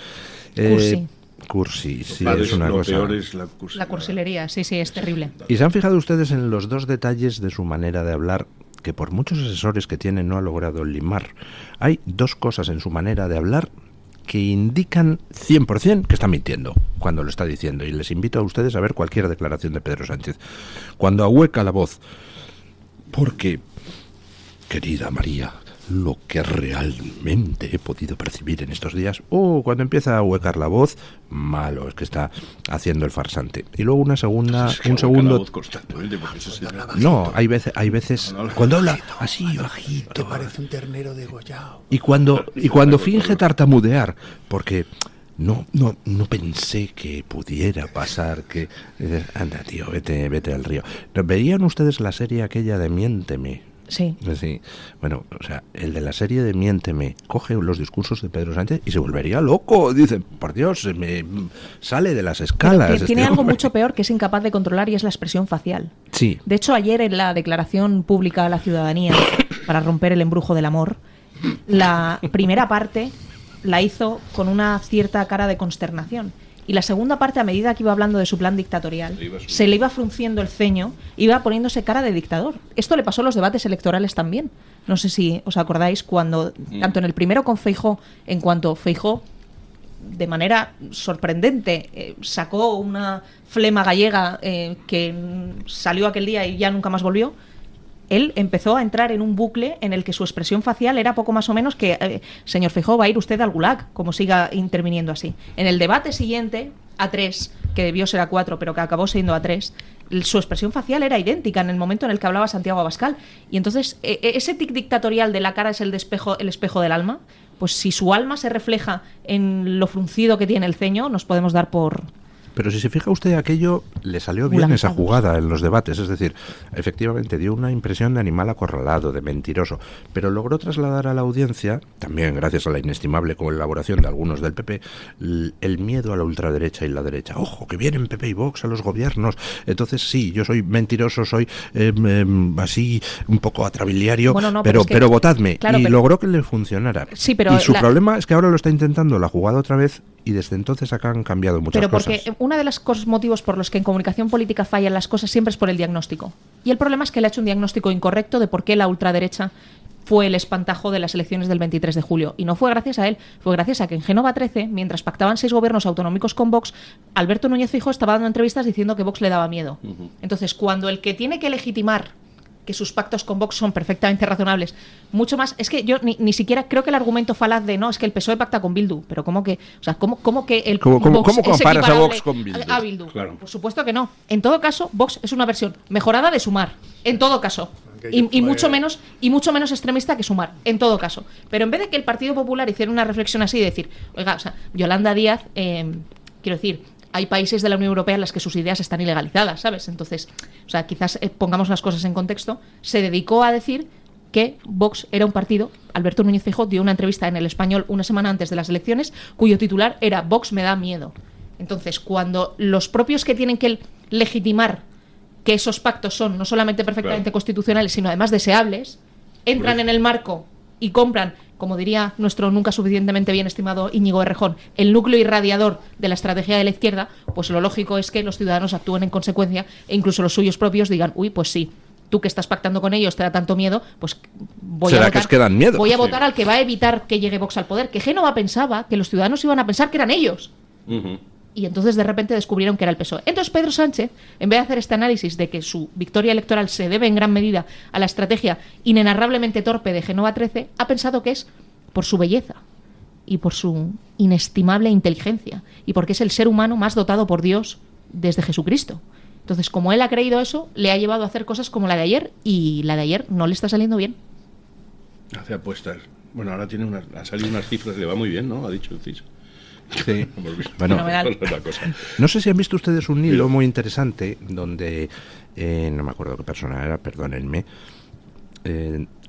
Cursi, sí, es una cosa. Peor es la cursilería, sí, es terrible. ¿Y se han fijado ustedes en los dos detalles de su manera de hablar que por muchos asesores que tiene no ha logrado limar? Hay dos cosas en su manera de hablar que indican 100% que está mintiendo cuando lo está diciendo, y les invito a ustedes a ver cualquier declaración de Pedro Sánchez. Cuando ahueca la voz, porque, querida María, lo que realmente he podido percibir en estos días, cuando empieza a ahuecar la voz, malo, es que está haciendo el farsante. Y luego un segundo... No, hay veces cuando habla así bajito, te parece un ternero degollado. y cuando finge tartamudear, porque no pensé que pudiera pasar, que anda, tío, vete al río. ¿Veían ustedes la serie aquella de Miénteme? Sí. Bueno, o sea, el de la serie de Miénteme coge los discursos de Pedro Sánchez y se volvería loco. Dice, por Dios, se me sale de las escalas. Pero tiene algo mucho peor que es incapaz de controlar, y es la expresión facial. Sí. De hecho, ayer en la declaración pública a la ciudadanía para romper el embrujo del amor, la primera parte la hizo con una cierta cara de consternación. Y la segunda parte, a medida que iba hablando de su plan dictatorial, se le iba frunciendo el ceño, iba poniéndose cara de dictador. Esto le pasó en los debates electorales también. No sé si os acordáis cuando, tanto en el primero con Feijóo, en cuanto Feijóo, de manera sorprendente, sacó una flema gallega que salió aquel día y ya nunca más volvió. Él empezó a entrar en un bucle en el que su expresión facial era poco más o menos que señor Feijóo, va a ir usted al gulag, como siga interviniendo así. En el debate siguiente, A3, que debió ser A4, pero que acabó siendo A3, su expresión facial era idéntica en el momento en el que hablaba Santiago Abascal. Y entonces, ese tic dictatorial de la cara es el espejo del alma. Pues si su alma se refleja en lo fruncido que tiene el ceño, nos podemos dar por... Pero si se fija usted, aquello le salió bien esa jugada en los debates, es decir, efectivamente dio una impresión de animal acorralado, de mentiroso, pero logró trasladar a la audiencia, también gracias a la inestimable colaboración de algunos del PP, el miedo a la ultraderecha y la derecha. Ojo, que vienen PP y Vox a los gobiernos, entonces sí, yo soy mentiroso, soy así un poco atrabiliario, bueno, pero votadme. Claro, logró que le funcionara. Sí, pero y su problema es que ahora lo está intentando la jugada otra vez, y desde entonces acá han cambiado muchas cosas. Pero porque una de los motivos por los que en comunicación política fallan las cosas siempre es por el diagnóstico. Y el problema es que le ha hecho un diagnóstico incorrecto de por qué la ultraderecha fue el espantajo de las elecciones del 23 de julio. Y no fue gracias a él, fue gracias a que en Génova 13, mientras pactaban 6 gobiernos autonómicos con Vox, Alberto Núñez Feijóo estaba dando entrevistas diciendo que Vox le daba miedo. Entonces, cuando el que tiene que legitimar que sus pactos con Vox son perfectamente razonables, mucho más, es que yo ni siquiera creo que el argumento falaz de no, es que el PSOE pacta con Bildu, pero ¿cómo que el ¿Cómo Vox comparas a Vox con Bildu? A Bildu? Claro. Por supuesto que no. En todo caso, Vox es una versión mejorada de Sumar, en todo caso. Y mucho menos extremista que Sumar, en todo caso. Pero en vez de que el Partido Popular hiciera una reflexión así de decir, oiga, o sea, Yolanda Díaz, quiero decir, hay países de la Unión Europea en las que sus ideas están ilegalizadas, ¿sabes? Entonces, o sea, quizás pongamos las cosas en contexto, se dedicó a decir que Vox era un partido. Alberto Núñez Feijóo dio una entrevista en El Español una semana antes de las elecciones cuyo titular era Vox me da miedo. Entonces, cuando los propios que tienen que legitimar que esos pactos son no solamente perfectamente constitucionales, sino además deseables, entran en el marco y compran, como diría nuestro nunca suficientemente bien estimado Íñigo Errejón, el núcleo irradiador de la estrategia de la izquierda, pues lo lógico es que los ciudadanos actúen en consecuencia e incluso los suyos propios digan, uy, pues sí, tú que estás pactando con ellos te da tanto miedo, pues voy a votar, que dan miedo? Voy a votar al que va a evitar que llegue Vox al poder. Que Génova pensaba que los ciudadanos iban a pensar que eran ellos. Y entonces de repente descubrieron que era el PSOE. Entonces Pedro Sánchez, en vez de hacer este análisis de que su victoria electoral se debe en gran medida a la estrategia inenarrablemente torpe de Génova 13, ha pensado que es por su belleza y por su inestimable inteligencia y porque es el ser humano más dotado por Dios desde Jesucristo. Entonces, como él ha creído eso, le ha llevado a hacer cosas como la de ayer, y la de ayer no le está saliendo bien. Hace apuestas. Bueno, ahora han salido unas cifras, le va muy bien, ¿no? Ha dicho el CIS. Sí. Bueno, no sé si han visto ustedes un hilo muy interesante donde, no me acuerdo qué persona era, perdónenme,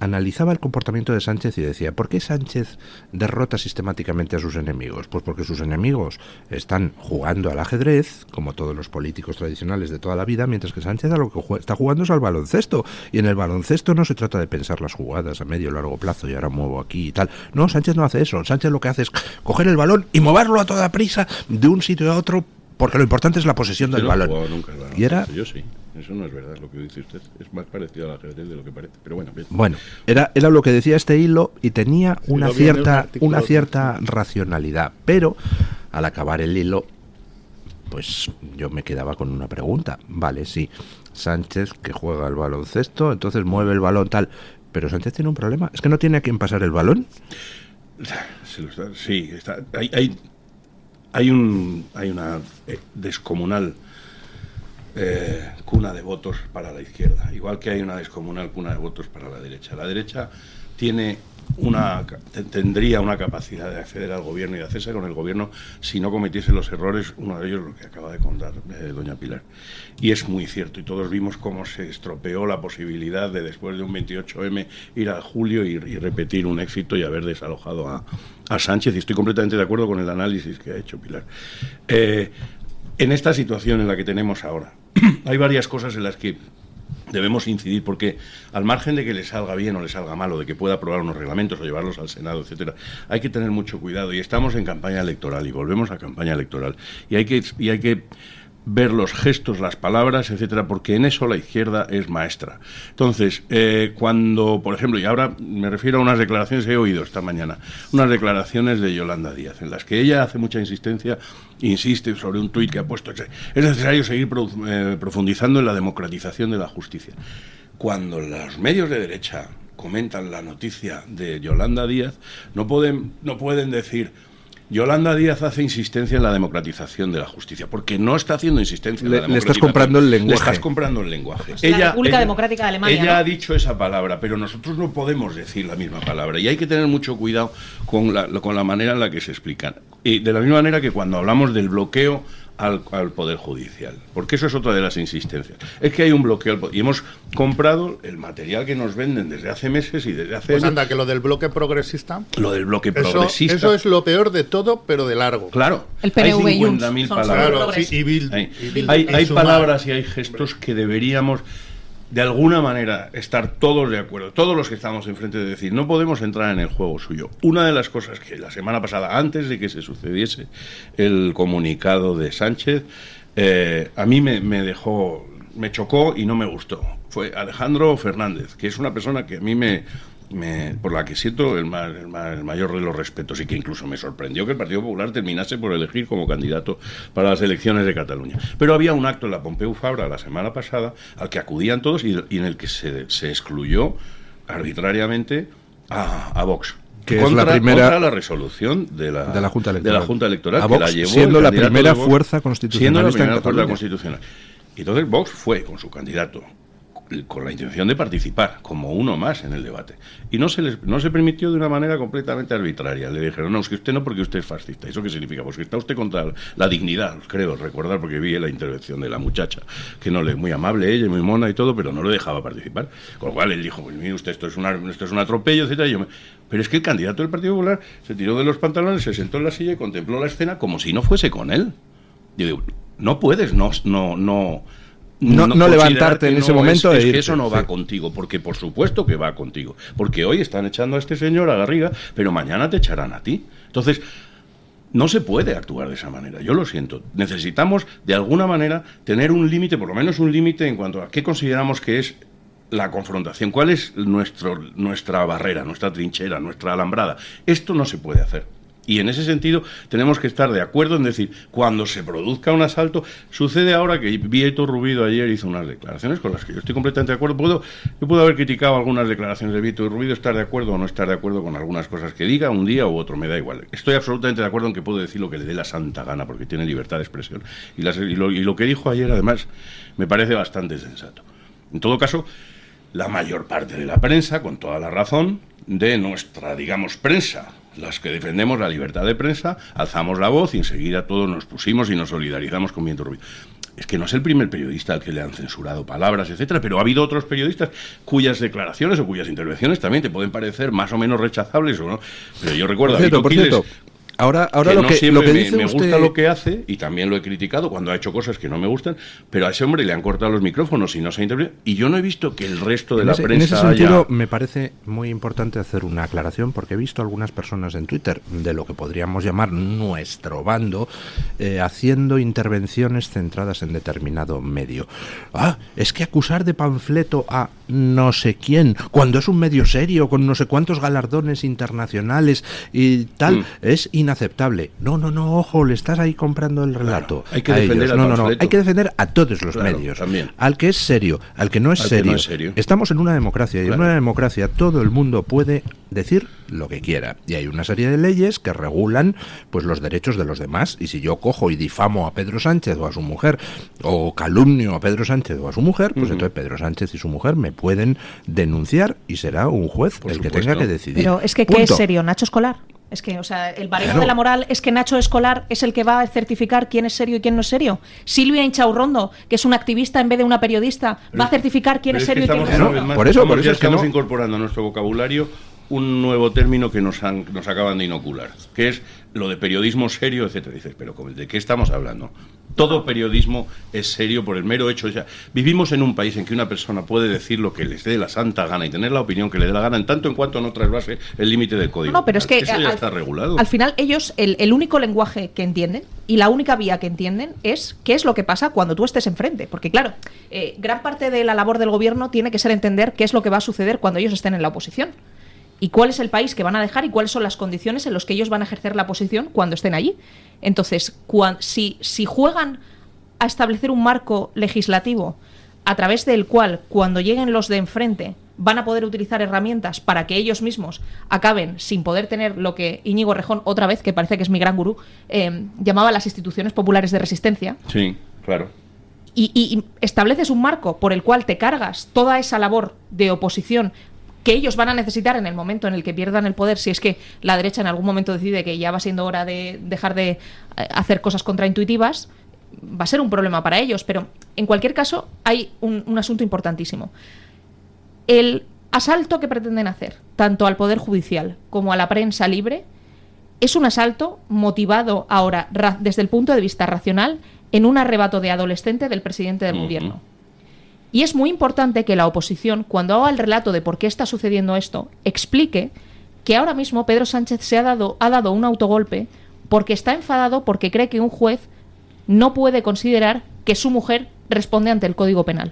analizaba el comportamiento de Sánchez y decía, ¿por qué Sánchez derrota sistemáticamente a sus enemigos? Pues porque sus enemigos están jugando al ajedrez, como todos los políticos tradicionales de toda la vida, mientras que Sánchez a lo que está jugando es al baloncesto. Y en el baloncesto no se trata de pensar las jugadas a medio o largo plazo y ahora muevo aquí y tal. No, Sánchez no hace eso. Sánchez lo que hace es coger el balón y moverlo a toda prisa de un sitio a otro, porque lo importante es la posesión del balón. Nunca el balón. Y era... Yo sí. Eso no es verdad lo que dice usted. Es más parecido al ajedrez de lo que parece. Pero bueno, bien. Bueno, era lo que decía este hilo y tenía una cierta racionalidad. Pero al acabar el hilo, pues yo me quedaba con una pregunta. Vale, sí, Sánchez que juega al baloncesto, entonces mueve el balón tal. Pero Sánchez tiene un problema. ¿Es que no tiene a quién pasar el balón? Sí, está, hay una descomunal cuna de votos para la izquierda, igual que hay una descomunal cuna de votos para la derecha. La derecha tendría una capacidad de acceder al gobierno y de hacerse con el gobierno si no cometiese los errores, uno de ellos lo que acaba de contar doña Pilar. Y es muy cierto, y todos vimos cómo se estropeó la posibilidad de, después de un 28M, ir a julio y repetir un éxito y haber desalojado a Sánchez, y estoy completamente de acuerdo con el análisis que ha hecho Pilar. En esta situación en la que tenemos ahora, hay varias cosas en las que debemos incidir, porque al margen de que le salga bien o le salga mal, o de que pueda aprobar unos reglamentos o llevarlos al Senado, etcétera, hay que tener mucho cuidado, y estamos en campaña electoral y volvemos a campaña electoral, y hay que ver los gestos, las palabras, etcétera, porque en eso la izquierda es maestra. Entonces, cuando, por ejemplo, y ahora me refiero a unas declaraciones que he oído esta mañana, unas declaraciones de Yolanda Díaz, en las que ella hace mucha insiste sobre un tuit que ha puesto, es necesario seguir profundizando en la democratización de la justicia. Cuando los medios de derecha comentan la noticia de Yolanda Díaz, no pueden decir Yolanda Díaz hace insistencia en la democratización de la justicia, porque no está haciendo insistencia en la democratización. Le estás comprando el lenguaje. Le estás comprando el lenguaje. Pues la República Democrática de Alemania. Ella ha dicho esa palabra, pero nosotros no podemos decir la misma palabra. Y hay que tener mucho cuidado con la manera en la que se explican. Y de la misma manera que cuando hablamos del bloqueo al Poder Judicial, porque eso es otra de las insistencias. Es que hay un bloqueo y hemos comprado el material que nos venden desde hace meses y desde hace Pues anda, que lo del bloque progresista... Lo del bloque progresista... Eso es lo peor de todo, pero de largo. Claro. El PNV hay 50.000 palabras. Claro, sí, y Bildu. Hay palabras y hay gestos que deberíamos, de alguna manera, estar todos de acuerdo, todos los que estamos enfrente, de decir, no podemos entrar en el juego suyo. Una de las cosas que la semana pasada, antes de que se sucediese el comunicado de Sánchez, a mí me chocó y no me gustó. Fue Alejandro Fernández, que es una persona que a mí por la que siento el mayor de los respetos, y que incluso me sorprendió que el Partido Popular terminase por elegir como candidato para las elecciones de Cataluña. Pero había un acto en la Pompeu Fabra la semana pasada al que acudían todos y en el que se excluyó arbitrariamente a Vox. Que es la primera la resolución de la Junta Electoral, a Vox, que la llevó siendo la primera fuerza constitucional. Constitucional. Y entonces Vox fue con su candidato con la intención de participar como uno más en el debate. Y no se permitió de una manera completamente arbitraria. Le dijeron, no, es que usted no, porque usted es fascista. ¿Eso qué significa? Pues que está usted contra la dignidad, creo recordar, porque vi la intervención de la muchacha, que no le muy amable ella, muy mona y todo, pero no le dejaba participar. Con lo cual él dijo, pues mire usted, esto es un atropello, etcétera. Pero es que el candidato del Partido Popular se tiró de los pantalones, se sentó en la silla y contempló la escena como si no fuese con él. Yo digo, no puedes no levantarte en ese momento es que eso no va contigo, porque por supuesto que va contigo, porque hoy están echando a este señor a Garriga, pero mañana te echarán a ti. Entonces, no se puede actuar de esa manera, yo lo siento. Necesitamos, de alguna manera, tener un límite, por lo menos un límite en cuanto a qué consideramos que es la confrontación, cuál es nuestra barrera, nuestra trinchera, nuestra alambrada. Esto no se puede hacer. Y en ese sentido tenemos que estar de acuerdo en decir, cuando se produzca un asalto, sucede ahora que Vieto Rubido ayer hizo unas declaraciones con las que yo estoy completamente de acuerdo. Yo puedo haber criticado algunas declaraciones de Vieto Rubido, estar de acuerdo o no estar de acuerdo con algunas cosas que diga un día u otro, me da igual. Estoy absolutamente de acuerdo en que puedo decir lo que le dé la santa gana, porque tiene libertad de expresión. Y lo que dijo ayer, además, me parece bastante sensato. En todo caso, la mayor parte de la prensa, con toda la razón, de nuestra, digamos, prensa, las que defendemos la libertad de prensa, alzamos la voz y enseguida todos nos pusimos y nos solidarizamos con Vieto Rubido. Es que no es el primer periodista al que le han censurado palabras, etcétera, pero ha habido otros periodistas cuyas declaraciones o cuyas intervenciones también te pueden parecer más o menos rechazables o no. Pero yo recuerdo a Vito Quiles, Ahora que lo no que siempre dice me usted... gusta lo que hace, y también lo he criticado cuando ha hecho cosas que no me gustan, pero a ese hombre le han cortado los micrófonos y no se ha intervenido, y yo no he visto que el resto de la prensa en ese sentido, haya... me parece muy importante hacer una aclaración, porque he visto algunas personas en Twitter de lo que podríamos llamar nuestro bando haciendo intervenciones centradas en determinado medio. Es que acusar de panfleto a no sé quién, cuando es un medio serio, con no sé cuántos galardones internacionales y tal, es inaceptable. No, ojo, le estás ahí comprando el relato. Claro, hay que defender no, hay que defender a todos los medios. También. Al que es serio, al que no es serio. Estamos en una democracia, y en una democracia todo el mundo puede decir lo que quiera. Y hay una serie de leyes que regulan pues los derechos de los demás. Y si yo cojo y difamo a Pedro Sánchez o a su mujer, o calumnio a Pedro Sánchez o a su mujer, pues entonces Pedro Sánchez y su mujer me pueden denunciar y será un juez el que tenga que decidir. Pero es que, ¿qué es serio? ¿Nacho Escolar? Es que, o sea, el baremo de la moral es que Nacho Escolar es el que va a certificar quién es serio y quién no es serio. Silvia Inchaurrondo, que es una activista en vez de una periodista, va a certificar quién es serio y quién no es serio. Por eso estamos incorporando a nuestro vocabulario un nuevo término que nos acaban de inocular, que es lo de periodismo serio, etcétera. Dices, pero ¿de qué estamos hablando? Todo periodismo es serio por el mero hecho. O sea, vivimos en un país en que una persona puede decir lo que les dé la santa gana y tener la opinión que le dé la gana, en tanto en cuanto no trasvase el límite del código. No, pero es que eso ya está regulado. Al final ellos, el único lenguaje que entienden y la única vía que entienden es qué es lo que pasa cuando tú estés enfrente. Porque claro, gran parte de la labor del gobierno tiene que ser entender qué es lo que va a suceder cuando ellos estén en la oposición. Y cuál es el país que van a dejar y cuáles son las condiciones en las que ellos van a ejercer la oposición cuando estén allí. Entonces, si juegan a establecer un marco legislativo a través del cual, cuando lleguen los de enfrente, van a poder utilizar herramientas para que ellos mismos acaben sin poder tener lo que Íñigo Errejón, otra vez, que parece que es mi gran gurú, llamaba las instituciones populares de resistencia. Sí, claro. Y estableces un marco por el cual te cargas toda esa labor de oposición que ellos van a necesitar en el momento en el que pierdan el poder, si es que la derecha en algún momento decide que ya va siendo hora de dejar de hacer cosas contraintuitivas, va a ser un problema para ellos. Pero en cualquier caso hay un asunto importantísimo. El asalto que pretenden hacer, tanto al Poder Judicial como a la prensa libre, es un asalto motivado ahora, desde el punto de vista racional, en un arrebato de adolescente del presidente del gobierno. Y es muy importante que la oposición, cuando haga el relato de por qué está sucediendo esto, explique que ahora mismo Pedro Sánchez ha dado un autogolpe porque está enfadado, porque cree que un juez no puede considerar que su mujer responde ante el Código Penal.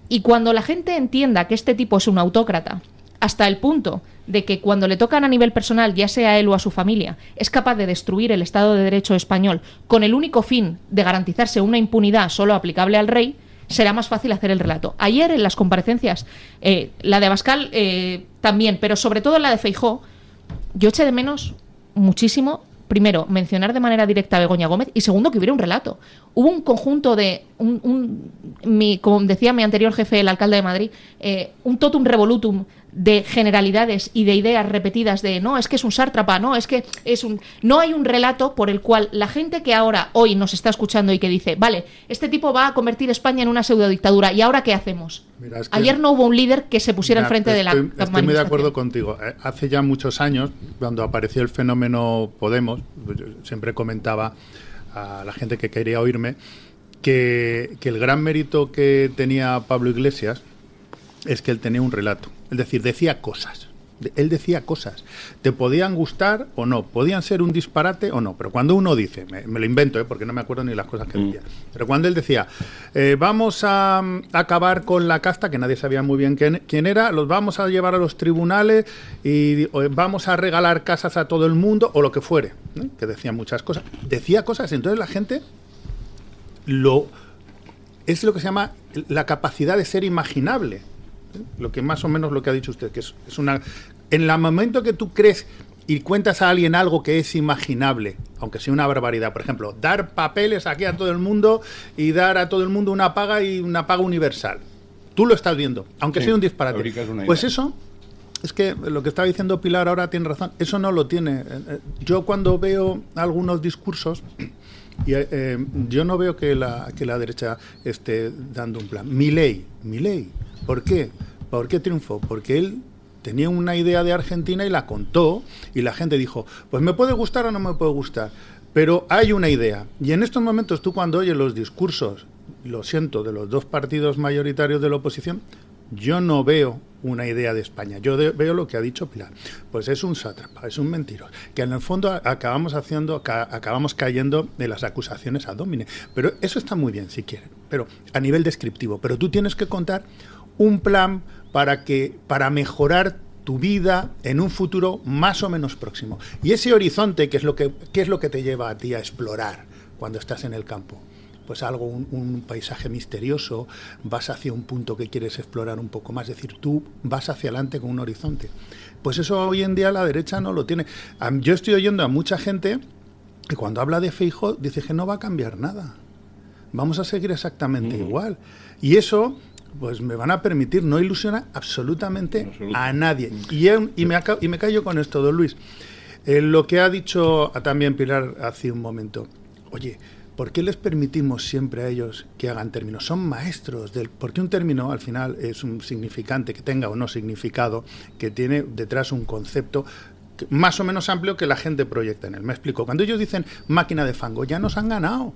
Y cuando la gente entienda que este tipo es un autócrata, hasta el punto de que cuando le tocan a nivel personal, ya sea a él o a su familia, es capaz de destruir el Estado de Derecho español con el único fin de garantizarse una impunidad solo aplicable al rey, será más fácil hacer el relato. Ayer en las comparecencias, la de Abascal también, pero sobre todo en la de Feijóo, yo eché de menos muchísimo primero, mencionar de manera directa a Begoña Gómez y segundo, que hubiera un relato. Hubo un conjunto de, como decía mi anterior jefe, el alcalde de Madrid, un totum revolutum de generalidades y de ideas repetidas de no, es que es un sátrapa, no, es que es un... No hay un relato por el cual la gente que hoy nos está escuchando y que dice, vale, este tipo va a convertir España en una pseudodictadura, ¿y ahora qué hacemos? Mira, es que ayer no hubo un líder que se pusiera enfrente de la manifestación. Estoy muy de acuerdo contigo. Hace ya muchos años, cuando apareció el fenómeno Podemos, yo siempre comentaba a la gente que quería oírme que el gran mérito que tenía Pablo Iglesias es que él tenía un relato. Es decir, decía cosas. Él decía cosas. Te podían gustar o no, podían ser un disparate o no, pero cuando uno dice, me lo invento, porque no me acuerdo ni las cosas que decía, pero cuando él decía, vamos a acabar con la casta, que nadie sabía muy bien quién era, los vamos a llevar a los tribunales y vamos a regalar casas a todo el mundo, o lo que fuere, ¿no? Que decía muchas cosas. Decía cosas, entonces la gente es lo que se llama la capacidad de ser imaginable. Lo que más o menos lo que ha dicho usted, que es una... En el momento que tú crees y cuentas a alguien algo que es imaginable, aunque sea una barbaridad, por ejemplo, dar papeles aquí a todo el mundo y dar a todo el mundo una paga y una paga universal. Tú lo estás viendo, aunque sea un disparate. Pues eso, es que lo que estaba diciendo Pilar ahora tiene razón, eso no lo tiene. Yo cuando veo algunos discursos... yo no veo que la derecha esté dando un plan. Milei, ¿por qué? ¿Por qué triunfó? Porque él tenía una idea de Argentina y la contó y la gente dijo, pues me puede gustar o no me puede gustar, pero hay una idea. Y en estos momentos tú cuando oyes los discursos, lo siento, de los dos partidos mayoritarios de la oposición, yo no veo una idea de España. Yo veo lo que ha dicho Pilar. Pues es un sátrapa, es un mentiroso. Que en el fondo acabamos cayendo en las acusaciones ad hominem. Pero eso está muy bien, si quieren, pero a nivel descriptivo. Pero tú tienes que contar un plan para mejorar tu vida en un futuro más o menos próximo. Y ese horizonte, ¿qué es lo que te lleva a ti a explorar cuando estás en el campo? Pues algo, un paisaje misterioso, vas hacia un punto que quieres explorar un poco más, es decir, tú vas hacia adelante con un horizonte. Pues eso hoy en día la derecha no lo tiene. Yo estoy oyendo a mucha gente que cuando habla de Feijóo dice que no va a cambiar nada, vamos a seguir exactamente igual. Y eso, pues me van a permitir, no ilusiona absolutamente a nadie. Y me callo con esto, don Luis. Lo que ha dicho también Pilar hace un momento, oye, ¿por qué les permitimos siempre a ellos que hagan términos? Son maestros porque un término al final es un significante, que tenga o no significado, que tiene detrás un concepto más o menos amplio que la gente proyecta en él. Me explico. Cuando ellos dicen máquina de fango, ya nos han ganado.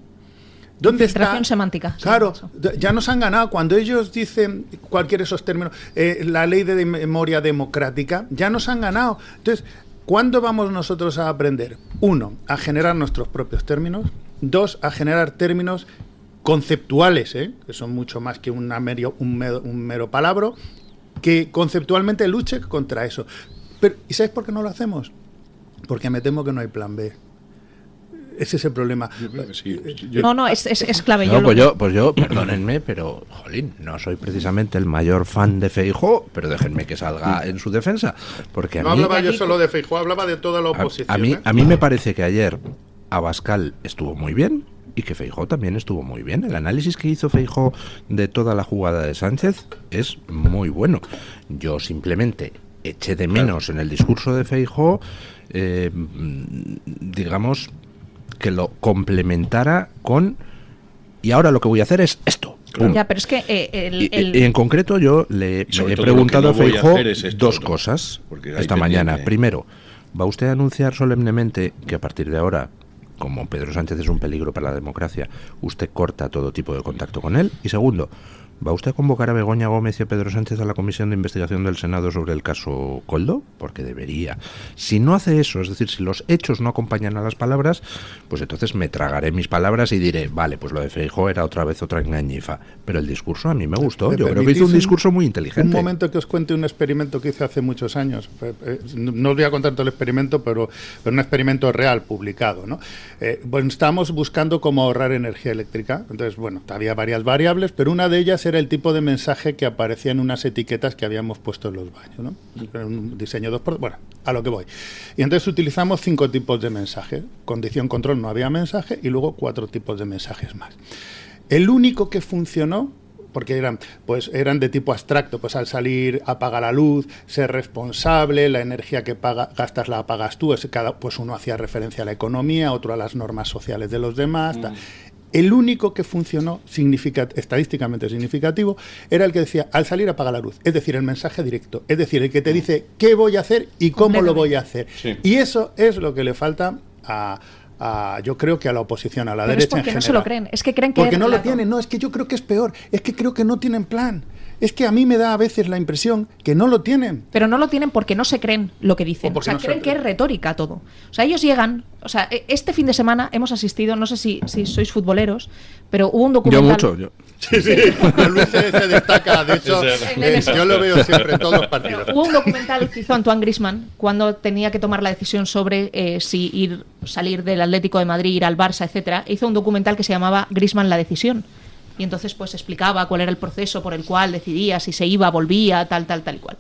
¿Dónde está? Semántica. Claro, ya nos han ganado. Cuando ellos dicen cualquiera de esos términos, la ley de memoria democrática, ya nos han ganado. Entonces, ¿cuándo vamos nosotros a aprender? 1, a generar nuestros propios términos. 2, a generar términos conceptuales, que son mucho más que un mero palabra, que conceptualmente luche contra eso. Pero, ¿y sabes por qué no lo hacemos? Porque me temo que no hay plan B. Ese es el problema. Yo creo que sí. No, es clave. Pues yo, perdónenme, pero, jolín, no soy precisamente el mayor fan de Feijóo, pero déjenme que salga en su defensa. Porque no hablaba yo solo de Feijóo, hablaba de toda la oposición. A mí me parece que ayer Abascal estuvo muy bien y que Feijóo también estuvo muy bien. El análisis que hizo Feijóo de toda la jugada de Sánchez es muy bueno. Yo simplemente eché de menos en el discurso de Feijóo, digamos, que lo complementara con y ahora lo que voy a hacer es esto. Ya, pero es que y en concreto yo le he preguntado a Feijóo dos cosas esta mañana. Primero, ¿va usted a anunciar solemnemente que a partir de ahora, como Pedro Sánchez es un peligro para la democracia, usted corta todo tipo de contacto con él? Y segundo, ¿va usted a convocar a Begoña Gómez y a Pedro Sánchez a la comisión de investigación del Senado sobre el caso Koldo? Porque debería. Si no hace eso, es decir, si los hechos no acompañan a las palabras, pues entonces me tragaré mis palabras y diré, vale, pues lo de Feijóo era otra vez otra engañifa. Pero el discurso a mí me gustó. Yo creo que hizo un discurso muy inteligente. Un momento que os cuente un experimento que hice hace muchos años. No os voy a contar todo el experimento, pero un experimento real, publicado, ¿no? Bueno, estábamos buscando cómo ahorrar energía eléctrica. Entonces, bueno, había varias variables, pero una de ellas ese era el tipo de mensaje que aparecía en unas etiquetas que habíamos puesto en los baños, ¿no? Un diseño 2x... Bueno, a lo que voy. Y entonces utilizamos 5 tipos de mensaje. Condición control no había mensaje y luego 4 tipos de mensajes más. El único que funcionó, porque eran de tipo abstracto, pues al salir apaga la luz, ser responsable, la energía que gastas la apagas tú, pues uno hacía referencia a la economía, otro a las normas sociales de los demás. El único que funcionó estadísticamente significativo era el que decía al salir apaga la luz, es decir, el mensaje directo, es decir, el que te dice qué voy a hacer y cómo lo voy a hacer. Sí. Y eso es lo que le falta yo creo que a la oposición, a la derecha en general. Es porque no se lo creen, es que creen que porque no lo tienen, no, es que yo creo que es peor, es que creo que no tienen plan. Es que a mí me da a veces la impresión que no lo tienen. Pero no lo tienen porque no se creen lo que dicen. O sea, no creen que es retórica todo. O sea, ellos llegan... O sea, este fin de semana hemos asistido, no sé si sois futboleros, pero hubo un documental... Yo mucho. Sí. Luis se destaca, de hecho, yo lo veo siempre en todos los partidos. Pero hubo un documental que hizo Antoine Griezmann cuando tenía que tomar la decisión sobre si salir del Atlético de Madrid, ir al Barça, etcétera. Hizo un documental que se llamaba Griezmann la decisión. Y entonces pues explicaba cuál era el proceso por el cual decidía si se iba, volvía, tal y cual.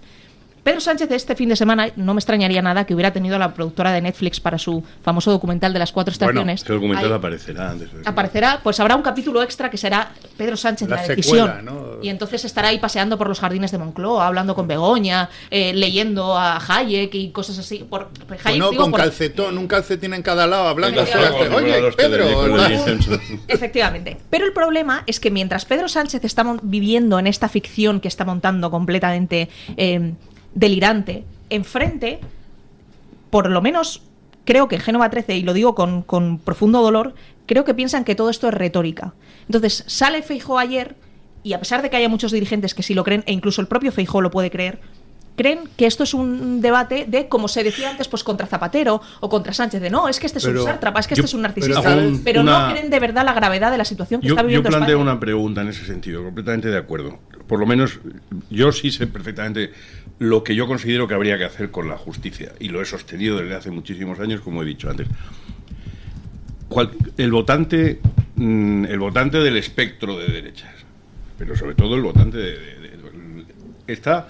Pedro Sánchez este fin de semana, no me extrañaría nada que hubiera tenido a la productora de Netflix para su famoso documental de las 4 estaciones. Bueno, este documental aparecerá antes. Aparecerá, pues habrá un capítulo extra que será Pedro Sánchez, la decisión. Secuela, ¿no? Y entonces estará ahí paseando por los jardines de Moncloa, hablando con Begoña, leyendo a Hayek y cosas así. Calcetón, un calcetín en cada lado, hablando. Oye, Pedro. Efectivamente. Pero el problema es que mientras Pedro Sánchez está viviendo en esta ficción que está montando completamente... delirante, enfrente, por lo menos creo que en Génova 13, y lo digo con profundo dolor, creo que piensan que todo esto es retórica. Entonces sale Feijóo ayer, y a pesar de que haya muchos dirigentes que sí lo creen, e incluso el propio Feijóo lo puede creer, creen que esto es un debate de, como se decía antes, pues contra Zapatero o contra Sánchez, de no, es que este es un sátrapa, es que este es un narcisista, pero no creen de verdad la gravedad de la situación que está viviendo España. Yo planteo una pregunta en ese sentido, completamente de acuerdo. Por lo menos yo sí sé perfectamente lo que yo considero que habría que hacer con la justicia, y lo he sostenido desde hace muchísimos años, como he dicho antes. El votante del espectro de derechas, pero sobre todo el votante está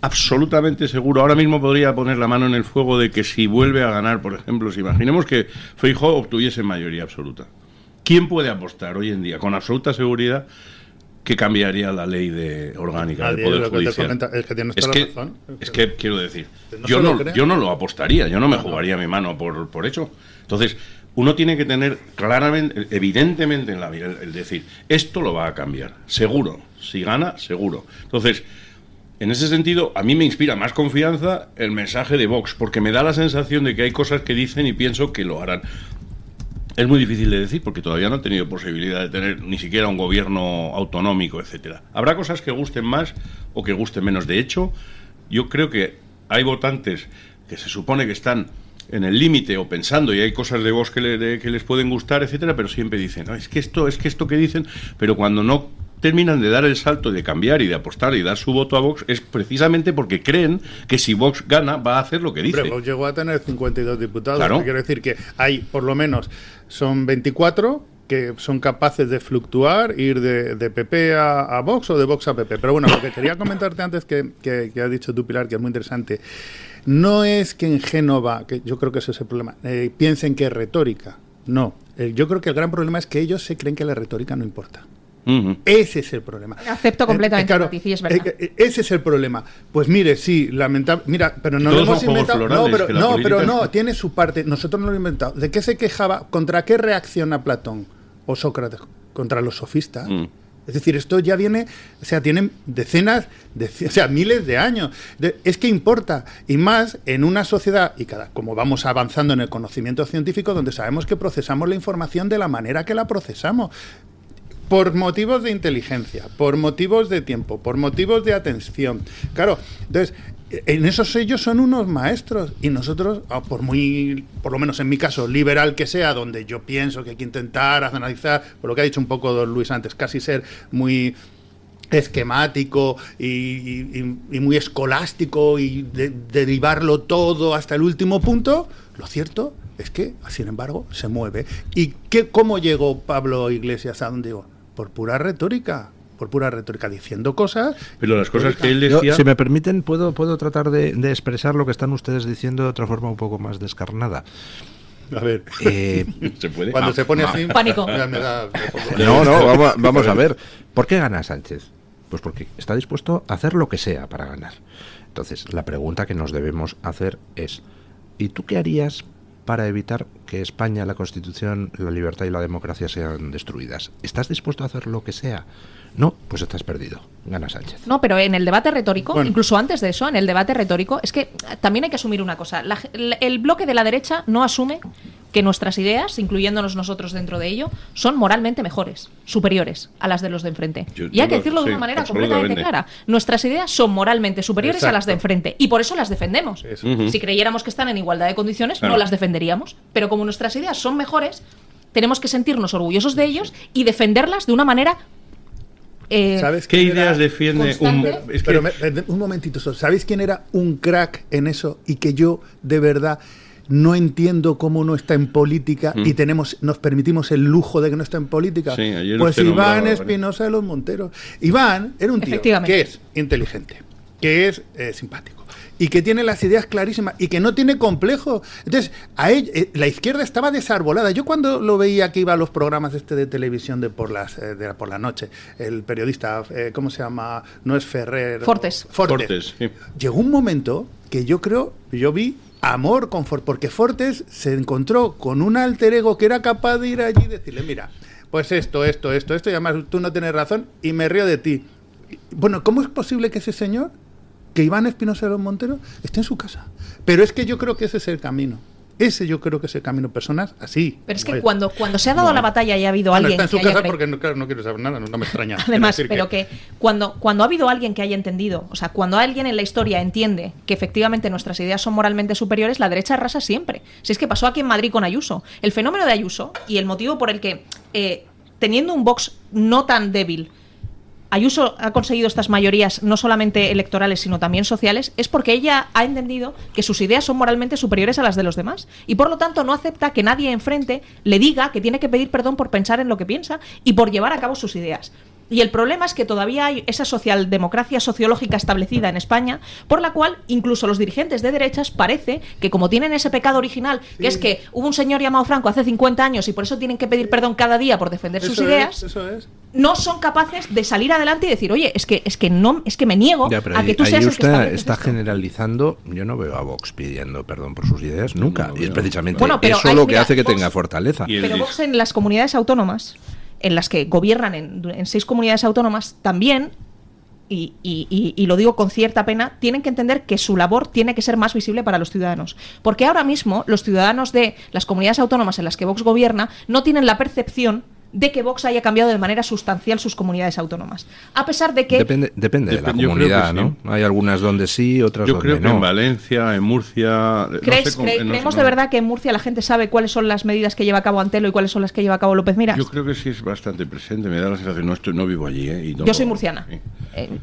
absolutamente seguro. Ahora mismo podría poner la mano en el fuego de que si vuelve a ganar, por ejemplo, si imaginemos que Feijóo obtuviese mayoría absoluta, ¿quién puede apostar hoy en día con absoluta seguridad que cambiaría la ley orgánica del Poder Judicial? Es que quiero decir, yo no lo apostaría, yo no me jugaría mi mano por hecho. Entonces, uno tiene que tener claramente, evidentemente en la vida, el decir, esto lo va a cambiar, seguro, si gana, seguro. Entonces, en ese sentido, a mí me inspira más confianza el mensaje de Vox, porque me da la sensación de que hay cosas que dicen y pienso que lo harán. Es muy difícil de decir porque todavía no han tenido posibilidad de tener ni siquiera un gobierno autonómico, etcétera. Habrá cosas que gusten más o que gusten menos. De hecho, yo creo que hay votantes que se supone que están en el límite o pensando, y hay cosas de Vox que les pueden gustar, etcétera, pero siempre dicen, no, es que esto que dicen, pero cuando no terminan de dar el salto de cambiar y de apostar y dar su voto a Vox es precisamente porque creen que si Vox gana va a hacer lo que dice. Pero Vox llegó a tener 52 diputados. Claro. Quiero decir que hay, por lo menos, son 24 que son capaces de fluctuar, ir de PP a Vox o de Vox a PP. Pero bueno, lo que quería comentarte antes que has dicho tú, Pilar, que es muy interesante, no es que en Génova, que yo creo que ese es el problema, piensen que es retórica. No, yo creo que el gran problema es que ellos se creen que la retórica no importa. Uh-huh. Ese es el problema. Acepto completamente, claro, Matici, es verdad. Ese es el problema. Pues mire, sí, lamentable. Mira, pero no lo hemos inventado. No, tiene su parte. Nosotros no lo hemos inventado. ¿De qué se quejaba? ¿Contra qué reacciona Platón o Sócrates? Contra los sofistas. Es decir, esto ya viene, o sea, tienen decenas, miles de años. Es que importa, y más en una sociedad, y como vamos avanzando en el conocimiento científico, donde sabemos que procesamos la información de la manera que la procesamos. Por motivos de inteligencia, por motivos de tiempo, por motivos de atención. Claro, entonces, en esos ellos son unos maestros, y nosotros, por lo menos en mi caso, liberal que sea, donde yo pienso que hay que intentar analizar, por lo que ha dicho un poco don Luis antes, casi ser muy esquemático y muy escolástico y derivarlo todo hasta el último punto, lo cierto es que, sin embargo, se mueve. ¿Y cómo llegó Pablo Iglesias a donde llegó? Por pura retórica. por pura retórica diciendo cosas. Pero las cosas que él decía... Yo, si me permiten, puedo tratar de expresar lo que están ustedes diciendo de otra forma un poco más descarnada. A ver, ¿Se puede? cuando se pone así... Pánico. Vamos a ver. ¿Por qué gana Sánchez? Pues porque está dispuesto a hacer lo que sea para ganar. Entonces, la pregunta que nos debemos hacer es, ¿y tú qué harías para evitar que España, la Constitución, la libertad y la democracia sean destruidas? ¿Estás dispuesto a hacer lo que sea? No, pues estás perdido. Gana Sánchez. No, pero en el debate retórico, Bueno. incluso antes de eso, en el debate retórico, es que también hay que asumir una cosa. El bloque de la derecha no asume que nuestras ideas, incluyéndonos nosotros dentro de ello, son moralmente mejores, superiores a las de los de enfrente. Y hay que decirlo de una manera completamente clara. Nuestras ideas son moralmente superiores a las de enfrente y por eso las defendemos. Si creyéramos que están en igualdad de condiciones, no las defenderíamos. Pero como nuestras ideas son mejores, tenemos que sentirnos orgullosos de ellos y defenderlas de una manera... ¿Sabes ¿Qué quién ideas era? defiende Un momentito, ¿sabéis quién era un crack en eso y que yo de verdad no entiendo cómo no está en política y nos permitimos el lujo de que no está en política? Sí, ayer pues usted Iván nombraba, Espinosa de los Monteros. Iván era un tío que es inteligente, que es simpático y que tiene las ideas clarísimas y que no tiene complejo. Entonces, la izquierda estaba desarbolada. Yo cuando lo veía que iba a los programas de televisión de por la noche, el periodista, ¿cómo se llama? No es Ferrer. Fortes. Sí. Llegó un momento que yo vi amor con Fortes, porque Fortes se encontró con un alter ego que era capaz de ir allí y decirle, mira, pues esto, y además tú no tienes razón y me río de ti. Bueno, ¿cómo es posible que ese señor, que Iván Espinosa de los Monteros, esté en su casa? Pero es que yo creo que ese es el camino. Yo creo que es el camino. Personas así. Pero es que cuando se ha dado la batalla y ha habido alguien... Está en su que casa porque no quiero saber nada, no me extraña. Además, pero que cuando ha habido alguien que haya entendido, o sea, cuando alguien en la historia entiende que efectivamente nuestras ideas son moralmente superiores, la derecha arrasa siempre. Si es que pasó aquí en Madrid con Ayuso. El fenómeno de Ayuso y el motivo por el que, teniendo un Vox no tan débil, Ayuso ha conseguido estas mayorías no solamente electorales, sino también sociales, es porque ella ha entendido que sus ideas son moralmente superiores a las de los demás. Y por lo tanto no acepta que nadie enfrente le diga que tiene que pedir perdón por pensar en lo que piensa y por llevar a cabo sus ideas. Y el problema es que todavía hay esa socialdemocracia sociológica establecida en España, por la cual incluso los dirigentes de derechas parece que, como tienen ese pecado original, que es que hubo un señor llamado Franco hace 50 años y por eso tienen que pedir perdón cada día por defender sus ideas, no son capaces de salir adelante y decir, oye, es que me niego a que tú seas el que está generalizando. Yo no veo a Vox pidiendo perdón por sus ideas nunca, y es precisamente pero eso lo que hace que tenga fortaleza. Pero Vox en las comunidades autónomas, en las que gobiernan en 6 comunidades autónomas, también, y lo digo con cierta pena, tienen que entender que su labor tiene que ser más visible para los ciudadanos. Porque ahora mismo los ciudadanos de las comunidades autónomas en las que Vox gobierna no tienen la percepción de que Vox haya cambiado de manera sustancial sus comunidades autónomas. A pesar de que... Depende de la comunidad, ¿no? Sí. Hay algunas donde sí, otras donde no. Yo creo que en Valencia, en Murcia... ¿Creemos de verdad que en Murcia la gente sabe cuáles son las medidas que lleva a cabo Antelo y cuáles son las que lleva a cabo López Miras? Yo creo que sí es bastante presente. Me da la sensación, no vivo allí. Yo soy murciana,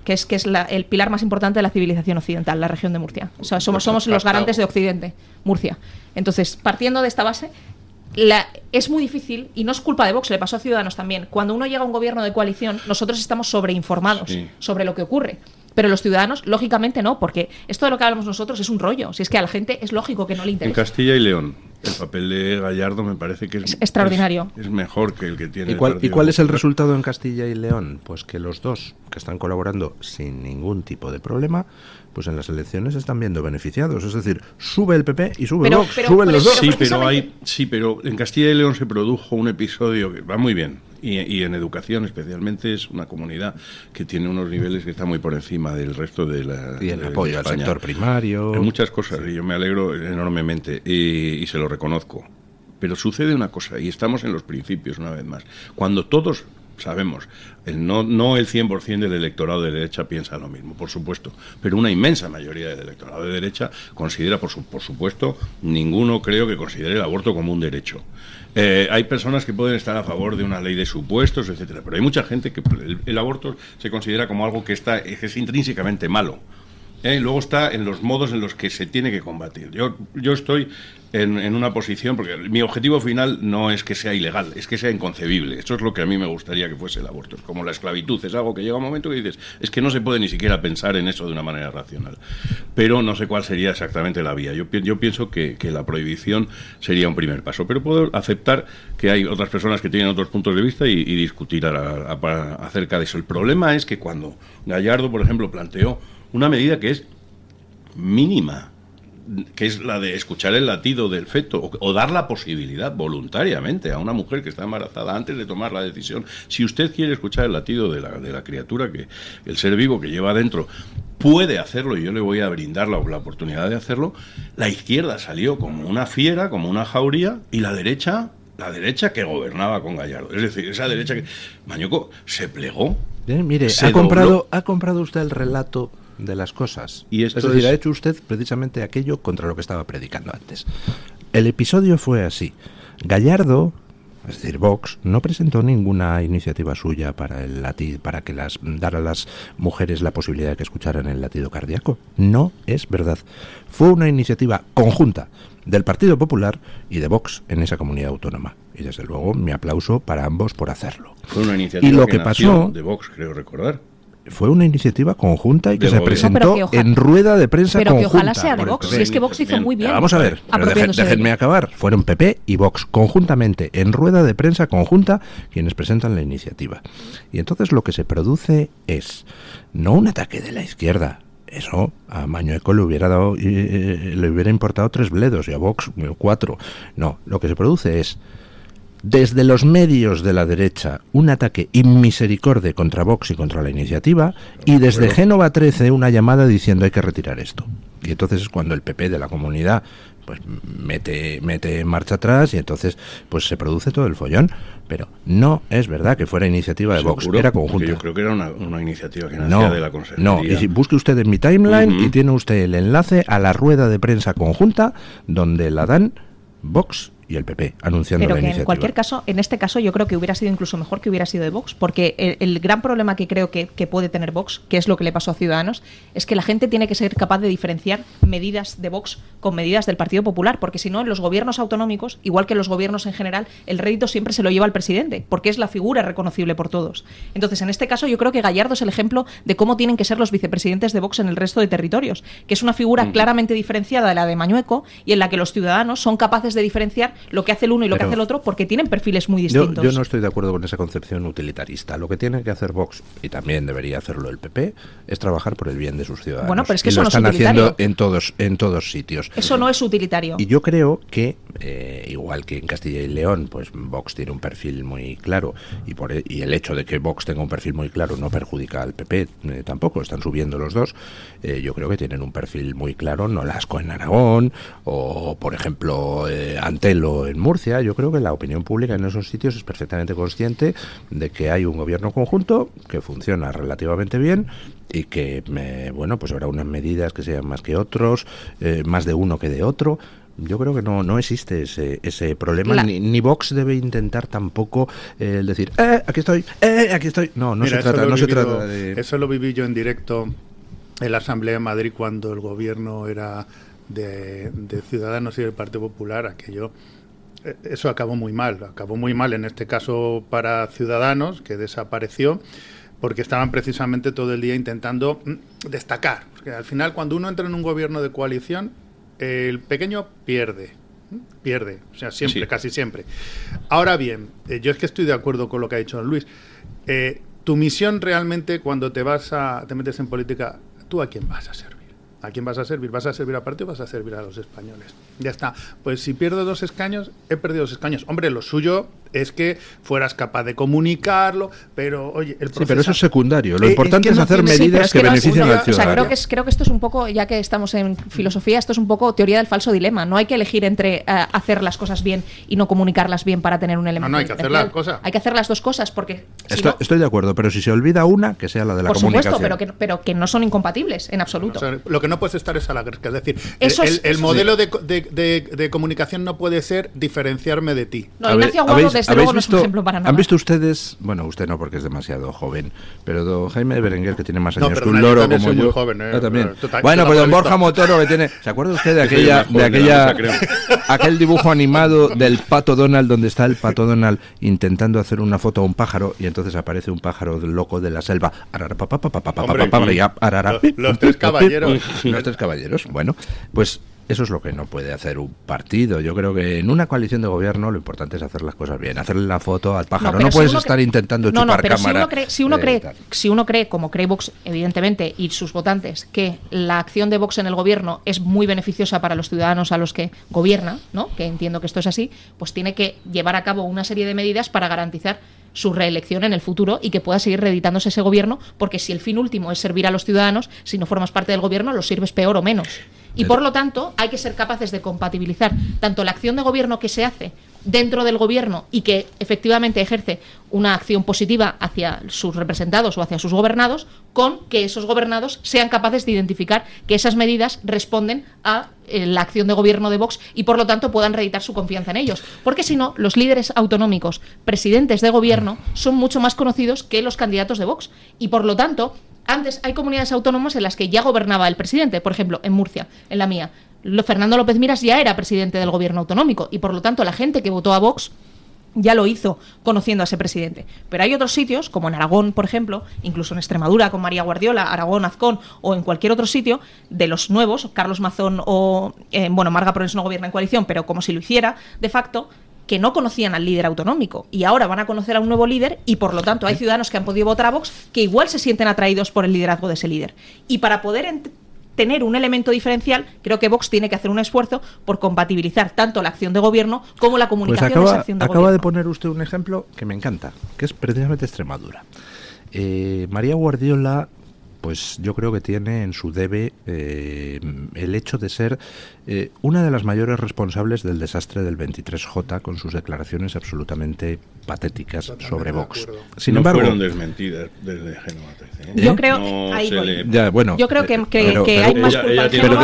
que es el pilar más importante de la civilización occidental, la región de Murcia. O sea, somos los garantes de Occidente, Murcia. Entonces, partiendo de esta base... es muy difícil, y no es culpa de Vox, le pasó a Ciudadanos también. Cuando uno llega a un gobierno de coalición, nosotros estamos sobreinformados sobre lo que ocurre. Pero los ciudadanos, lógicamente no, porque esto de lo que hablamos nosotros es un rollo. Si es que a la gente es lógico que no le interese. En Castilla y León, el papel de Gallardo me parece que es extraordinario. Es mejor que el que tiene. ¿Y cuál es el resultado en Castilla y León? Pues que los dos, que están colaborando sin ningún tipo de problema, pues en las elecciones están viendo beneficiados. Es decir, sube el PP y sube Vox, suben los dos. Pero en Castilla y León se produjo un episodio que va muy bien. Y en educación especialmente es una comunidad que tiene unos niveles que están muy por encima del resto de la... Y el apoyo al sector primario. En muchas cosas, y yo me alegro enormemente y se lo reconozco. Pero sucede una cosa, y estamos en los principios una vez más. Cuando todos sabemos, no el 100% del electorado de derecha piensa lo mismo, por supuesto, pero una inmensa mayoría del electorado de derecha considera, por supuesto, ninguno creo que considere el aborto como un derecho. Hay personas que pueden estar a favor de una ley de supuestos, etcétera, pero hay mucha gente que el aborto se considera como algo que es intrínsecamente malo. Luego está en los modos en los que se tiene que combatir. Yo estoy en una posición, porque mi objetivo final no es que sea ilegal, es que sea inconcebible. Eso es lo que a mí me gustaría que fuese el aborto. Es como la esclavitud, es algo que llega un momento que dices, es que no se puede ni siquiera pensar en eso de una manera racional. Pero no sé cuál sería exactamente la vía. Yo pienso que la prohibición sería un primer paso, pero puedo aceptar que hay otras personas que tienen otros puntos de vista y discutir acerca de eso. El problema es que cuando Gallardo, por ejemplo, planteó una medida que es mínima, que es la de escuchar el latido del feto, o dar la posibilidad voluntariamente a una mujer que está embarazada antes de tomar la decisión. Si usted quiere escuchar el latido de la criatura, que el ser vivo que lleva adentro puede hacerlo, y yo le voy a brindar la oportunidad de hacerlo, la izquierda salió como una fiera, como una jauría, y la derecha que gobernaba con Gallardo, es decir, esa derecha que Mañueco se plegó. Mire, ha comprado usted el relato de las cosas. Y es decir, ha hecho usted precisamente aquello contra lo que estaba predicando antes. El episodio fue así. Gallardo, es decir, Vox, no presentó ninguna iniciativa suya para que dar a las mujeres la posibilidad de que escucharan el latido cardíaco. No es verdad. Fue una iniciativa conjunta del Partido Popular y de Vox en esa comunidad autónoma. Y desde luego mi aplauso para ambos por hacerlo. Fue una iniciativa y lo que pasó de Vox, creo recordar. Fue una iniciativa conjunta y que se presentó en rueda de prensa conjunta. Pero que ojalá sea de Vox, si es que Vox hizo muy bien. Vamos a ver, déjenme acabar. Fueron PP y Vox conjuntamente, en rueda de prensa conjunta, quienes presentan la iniciativa. Y entonces lo que se produce es, no un ataque de la izquierda. Eso a Mañueco le hubiera importado 3 bledos y a Vox 4. No, lo que se produce es, desde los medios de la derecha, un ataque inmisericorde contra Vox y contra la iniciativa, y desde Génova 13 una llamada diciendo hay que retirar esto. Y entonces es cuando el PP de la comunidad pues mete en marcha atrás y entonces pues se produce todo el follón. Pero no es verdad que fuera iniciativa de Vox, era conjunta. Yo creo que era una iniciativa que nacía de la Consejería. No, y si busque usted en mi timeline y tiene usted el enlace a la rueda de prensa conjunta donde la dan Vox y el PP anunciando la iniciativa. Pero que en cualquier caso, en este caso yo creo que hubiera sido incluso mejor que hubiera sido de Vox, porque el gran problema que creo que puede tener Vox, que es lo que le pasó a Ciudadanos, es que la gente tiene que ser capaz de diferenciar medidas de Vox con medidas del Partido Popular, porque si no, en los gobiernos autonómicos, igual que en los gobiernos en general, el rédito siempre se lo lleva el presidente, porque es la figura reconocible por todos. Entonces, en este caso, yo creo que Gallardo es el ejemplo de cómo tienen que ser los vicepresidentes de Vox en el resto de territorios, que es una figura claramente diferenciada de la de Mañueco y en la que los ciudadanos son capaces de diferenciar lo que hace el uno y lo que hace el otro, porque tienen perfiles muy distintos. Yo no estoy de acuerdo con esa concepción utilitarista. Lo que tiene que hacer Vox, y también debería hacerlo el PP, es trabajar por el bien de sus ciudadanos. Bueno, pero es que y eso lo no es están utilitario. haciendo en todos sitios. Eso no es utilitario. Y yo creo que, igual que en Castilla y León, pues Vox tiene un perfil muy claro, y el hecho de que Vox tenga un perfil muy claro no perjudica al PP tampoco, están subiendo los dos. Yo creo que tienen un perfil muy claro, Nolasco en Aragón, o por ejemplo Antelo en Murcia. Yo creo que la opinión pública en esos sitios es perfectamente consciente de que hay un gobierno conjunto que funciona relativamente bien y que, pues habrá unas medidas que sean más que otros, más de uno que de otro. Yo creo que no existe ese problema, ni Vox debe intentar tampoco decir, aquí estoy. No Mira, se trata de... Eso lo viví yo en directo en la Asamblea de Madrid cuando el gobierno era de Ciudadanos y del Partido Popular. Eso acabó muy mal en este caso para Ciudadanos, que desapareció, porque estaban precisamente todo el día intentando destacar. Porque al final, cuando uno entra en un gobierno de coalición, el pequeño pierde, o sea, siempre, casi siempre. Ahora bien, yo es que estoy de acuerdo con lo que ha dicho don Luis. Tu misión realmente, cuando te metes en política, ¿tú a quién vas a servir? ¿A quién vas a servir? ¿Vas a servir al partido o vas a servir a los españoles? Ya está. Pues si pierdo 2 escaños, he perdido 2 escaños. Hombre, lo suyo es que fueras capaz de comunicarlo, pero oye, el proceso... Sí, pero eso es secundario. Lo importante es hacer medidas que beneficien al ciudadano. O sea, creo que esto es un poco, ya que estamos en filosofía, esto es un poco teoría del falso dilema. No hay que elegir entre hacer las cosas bien y no comunicarlas bien para tener un elemento. No, hay que hacer las cosas. Hay que hacer las dos cosas, porque estoy de acuerdo, pero si se olvida una, que sea la de la comunicación. Por supuesto, pero que no son incompatibles, en absoluto. O sea, lo que no puedes estar es a la gresca. Es decir, el modelo de comunicación no puede ser diferenciarme de ti. No, Ignacio Aguado desde luego no es un ejemplo para nada. ¿Han visto ustedes, bueno, usted no porque es demasiado joven, pero don Jaime de Berenguer, que tiene más años pero que un loro como soy yo. Muy joven, También. Bueno, pues don Borja Montoro, que tiene... ¿Se acuerda usted de aquel dibujo animado del Pato Donald, donde está el Pato Donald intentando hacer una foto a un pájaro y entonces aparece un pájaro loco de la selva? Los tres caballeros. Los tres caballeros. Bueno, pues eso es lo que no puede hacer un partido. Yo creo que en una coalición de gobierno lo importante es hacer las cosas bien, hacerle la foto al pájaro. No puedes estar intentando chupar cámara. Si uno cree, como cree Vox, evidentemente, y sus votantes, que la acción de Vox en el gobierno es muy beneficiosa para los ciudadanos a los que gobierna, ¿no? Que entiendo que esto es así, pues tiene que llevar a cabo una serie de medidas para garantizar su reelección en el futuro y que pueda seguir reeditándose ese gobierno, porque si el fin último es servir a los ciudadanos, si no formas parte del gobierno, los sirves peor o menos. Y por lo tanto, hay que ser capaces de compatibilizar tanto la acción de gobierno que se hace dentro del gobierno y que efectivamente ejerce una acción positiva hacia sus representados o hacia sus gobernados, con que esos gobernados sean capaces de identificar que esas medidas responden a la acción de gobierno de Vox y por lo tanto puedan reeditar su confianza en ellos. Porque si no, los líderes autonómicos, presidentes de gobierno, son mucho más conocidos que los candidatos de Vox y por lo tanto, antes hay comunidades autónomas en las que ya gobernaba el presidente, por ejemplo, en Murcia, en la mía. Fernando López Miras ya era presidente del gobierno autonómico y por lo tanto la gente que votó a Vox ya lo hizo conociendo a ese presidente. Pero hay otros sitios, como en Aragón, por ejemplo, incluso en Extremadura con María Guardiola, Aragón, Azcón o en cualquier otro sitio de los nuevos, Carlos Mazón o, Marga Pons no gobierna en coalición, pero como si lo hiciera, de facto, que no conocían al líder autonómico y ahora van a conocer a un nuevo líder y por lo tanto hay ciudadanos que han podido votar a Vox que igual se sienten atraídos por el liderazgo de ese líder. Y para poder tener un elemento diferencial, creo que Vox tiene que hacer un esfuerzo por compatibilizar tanto la acción de gobierno como la comunicación de esa acción de gobierno. Acaba de poner usted un ejemplo que me encanta, que es precisamente Extremadura. María Guardiola, pues yo creo que tiene en su debe el hecho de ser una de las mayores responsables del desastre del 23J con sus declaraciones absolutamente patéticas sobre Vox. Sin embargo, fueron desmentidas desde Génova 13. Yo creo yo creo que hay más culpa. Pero